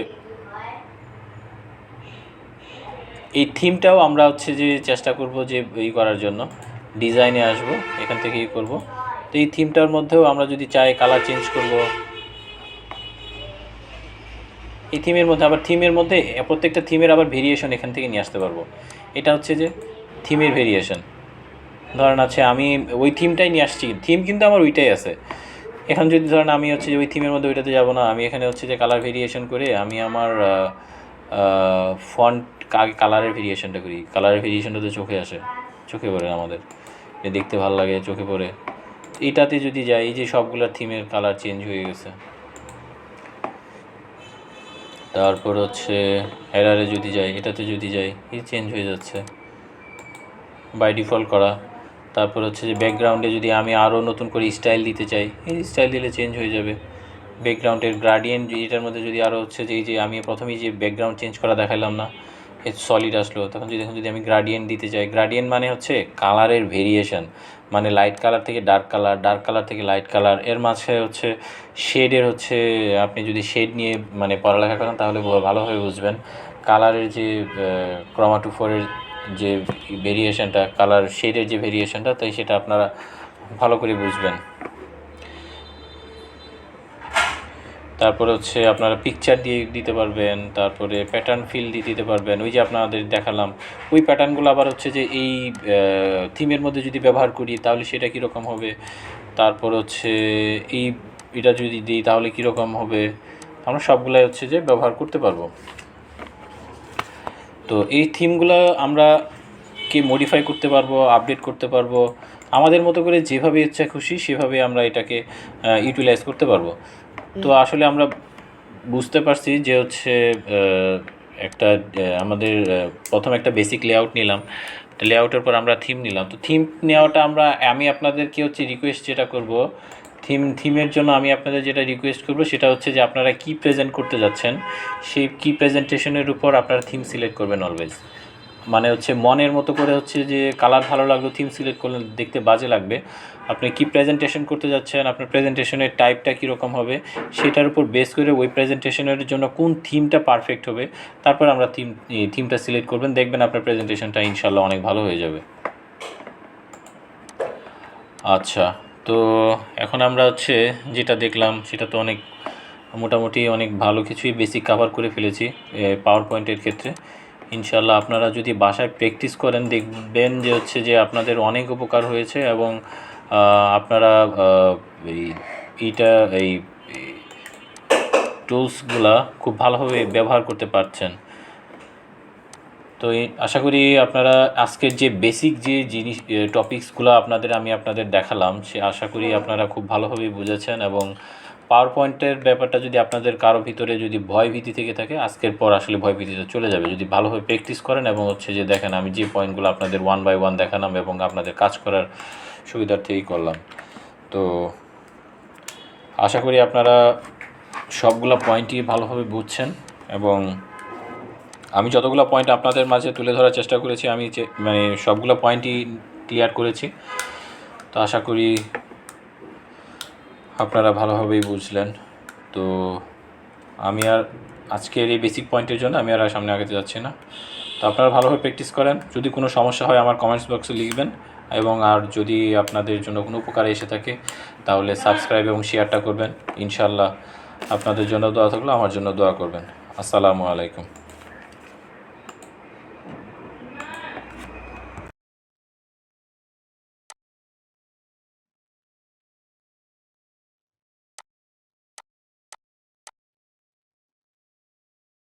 এই থিমটাও আমরা হচ্ছে যে চেষ্টা করব যে করার জন্য, ডিজাইনে আসব, এখান থেকেই করব। তো এই থিমটার মধ্যেও আমরা যদি চাই কালার চেঞ্জ করব, এই থিমের মধ্যে আবার প্রত্যেকটা থিমের আবার ভেরিয়েশন এখান থেকে নিয়ে আসতে পারবো। এটা হচ্ছে যে থিমের ভেরিয়েশন, ধরেন আছে আমি ওই থিমটাই নিয়ে আসছি, থিম কিন্তু আমার ওইটাই আছে। এখন যদি ধরেন আমি হচ্ছে যে ওই থিমের মধ্যে ওইটাতে যাব না, আমি এখানে হচ্ছে যে কালার ভেরিয়েশন করে আমি আমার ফন্ট কালারের ভেরিয়েশনটা করি। কালারের ভেরিয়েশনটা তো চোখে আসে, চোখে পড়ে আমাদের, দেখতে ভালো লাগে, চোখে পড়ে। এইটাতে যদি যাই, এই যে সবগুলোর থিমের কালার চেঞ্জ হয়ে গেছে। তারপর হচ্ছে হেডারে যদি যাই, এটাতে যদি যাই, এই চেঞ্জ হয়ে যাচ্ছে বাই ডিফল্ট করা। তারপর হচ্ছে যে ব্যাকগ্রাউন্ডে যদি আমি আরও নতুন করে স্টাইল দিতে চাই, এই স্টাইল দিলে চেঞ্জ হয়ে যাবে। ব্যাকগ্রাউন্ডের গ্রাডিয়েন্ট এটার মধ্যে যদি আরও হচ্ছে যে এই যে আমি প্রথমেই যে ব্যাকগ্রাউন্ড চেঞ্জ করা দেখালাম না, সলিড আসলো, তখন যদি আমি গ্রাডিয়েন্ট দিতে চাই, গ্রাডিয়েন্ট মানে হচ্ছে কালারের ভেরিয়েশন, মানে লাইট কালার থেকে ডার্ক কালার, ডার্ক কালার থেকে লাইট কালার, এর মাঝে হচ্ছে শেডের হচ্ছে, আপনি যদি শেড নিয়ে মানে পড়ালেখা করেন তাহলে ভালোভাবে বুঝবেন কালারের যে ক্রোমাটোফোরের যে ভেরিয়েশনটা, কালার শেডের যে ভেরিয়েশনটা, তাই সেটা আপনারা ভালো করে বুঝবেন। তারপরে হচ্ছে আপনারা পিকচার দিয়ে দিতে পারবেন, তারপরে প্যাটার্ন ফিল দিয়ে দিতে পারবেন, ওই যে আপনাদের দেখালাম ওই প্যাটার্নগুলো আবার হচ্ছে যে এই থিমের মধ্যে যদি ব্যবহার করি তাহলে সেটা কীরকম হবে। তারপর হচ্ছে এটা যদি দিই তাহলে কীরকম হবে, আমরা সবগুলাই হচ্ছে যে ব্যবহার করতে পারবো। তো এই থিমগুলো আমরা মডিফাই করতে পারবো, আপডেট করতে পারবো, আমাদের মতো করে যেভাবে ইচ্ছা খুশি সেভাবে আমরা এটাকে ইউটিলাইজ করতে পারবো। তো আসলে আমরা বুঝতে পারছি যে হচ্ছে একটা আমাদের প্রথম একটা বেসিক লেআউট নিলাম, লেআউটের পর আমরা থিম নিলাম। তো থিম নেওয়াটা আমি আপনাদেরকে হচ্ছে রিকোয়েস্ট যেটা করব, থিমের জন্য আমি আপনাদের যেটা রিকোয়েস্ট করব সেটা হচ্ছে যে আপনারা কি প্রেজেন্ট করতে যাচ্ছেন, সেই কি প্রেজেন্টেশনের উপর আপনারা থিম সিলেক্ট করবেন অলওয়েজ। মানে হচ্ছে মনের মতো করে হচ্ছে যে কালার ভালো লাগলো, থিম সিলেক্ট করলে দেখতে বাজে লাগবে। আপনি কি প্রেজেন্টেশন করতে যাচ্ছেন, আপনার প্রেজেন্টেশনের টাইপটা কীরকম হবে, সেটার উপর বেস করে ওই প্রেজেন্টেশনের জন্য কোন থিমটা পারফেক্ট হবে, তারপর আমরা থিমটা সিলেক্ট করবেন, দেখবেন আপনার প্রেজেন্টেশনটা ইনশাল্লাহ অনেক ভালো হয়ে যাবে। আচ্ছা, তো এখন আমরা হচ্ছে যেটা দেখলাম সেটা তো মোটামুটি অনেক ভালো কিছুই বেসিক কভার করে ফেলেছি পাওয়ার পয়েন্টের ক্ষেত্রে। ইনশাল্লাহ আপনারা যদি বাসায় প্র্যাকটিস করেন দেখবেন যে হচ্ছে যে আপনাদের অনেক উপকার হয়েছে, এবং আপনারা এই টুলসগুলা খুব ভালোভাবে ব্যবহার করতে পারছেন। তো আশা করি আপনারা আজকের যে বেসিক যে জিনিস টপিকসগুলো আমি আপনাদের দেখালাম, সে আশা করি আপনারা খুব ভালোভাবেই বুঝেছেন। এবং পাওয়ার পয়েন্টের ব্যাপারটা যদি আপনাদের কারো ভিতরে যদি ভয় ভীতি থেকে থাকে, আজকের পর আসলে ভয় ভীতিটা চলে যাবে যদি ভালোভাবে প্র্যাকটিস করেন। এবং হচ্ছে যে দেখেন আমি যে পয়েন্টগুলো আপনাদের 1 বাই 1 দেখালাম এবং আপনাদের কাজ করার সুবিধার্থেই করলাম। তো আশা করি আপনারা সবগুলো পয়েন্টই ভালোভাবে বুঝছেন, এবং আমি যতগুলো পয়েন্ট আপনাদের মাঝে তুলে ধরার চেষ্টা করেছি আমি মানে সবগুলো পয়েন্টই ক্লিয়ার করেছি। তো আশা করি আপনারা ভালোভাবেই বুঝলেন। তো আমি আর আজকের এই বেসিক পয়েন্টের জন্য আমি আর সামনে আগাতে যাচ্ছি না। তো আপনারা ভালোভাবে প্র্যাকটিস করেন। যদি কোনো সমস্যা হয় আমার কমেন্টস বক্সে লিখবেন, এবং আর যদি আপনাদের জন্য কোনো উপকারে এসে থাকে তাহলে সাবস্ক্রাইব এবং শেয়ারটা করবেন। ইনশাল্লাহ আপনাদের জন্য দোয়া থাকলো, আমার জন্য দোয়া করবেন। আসসালামু আলাইকুম।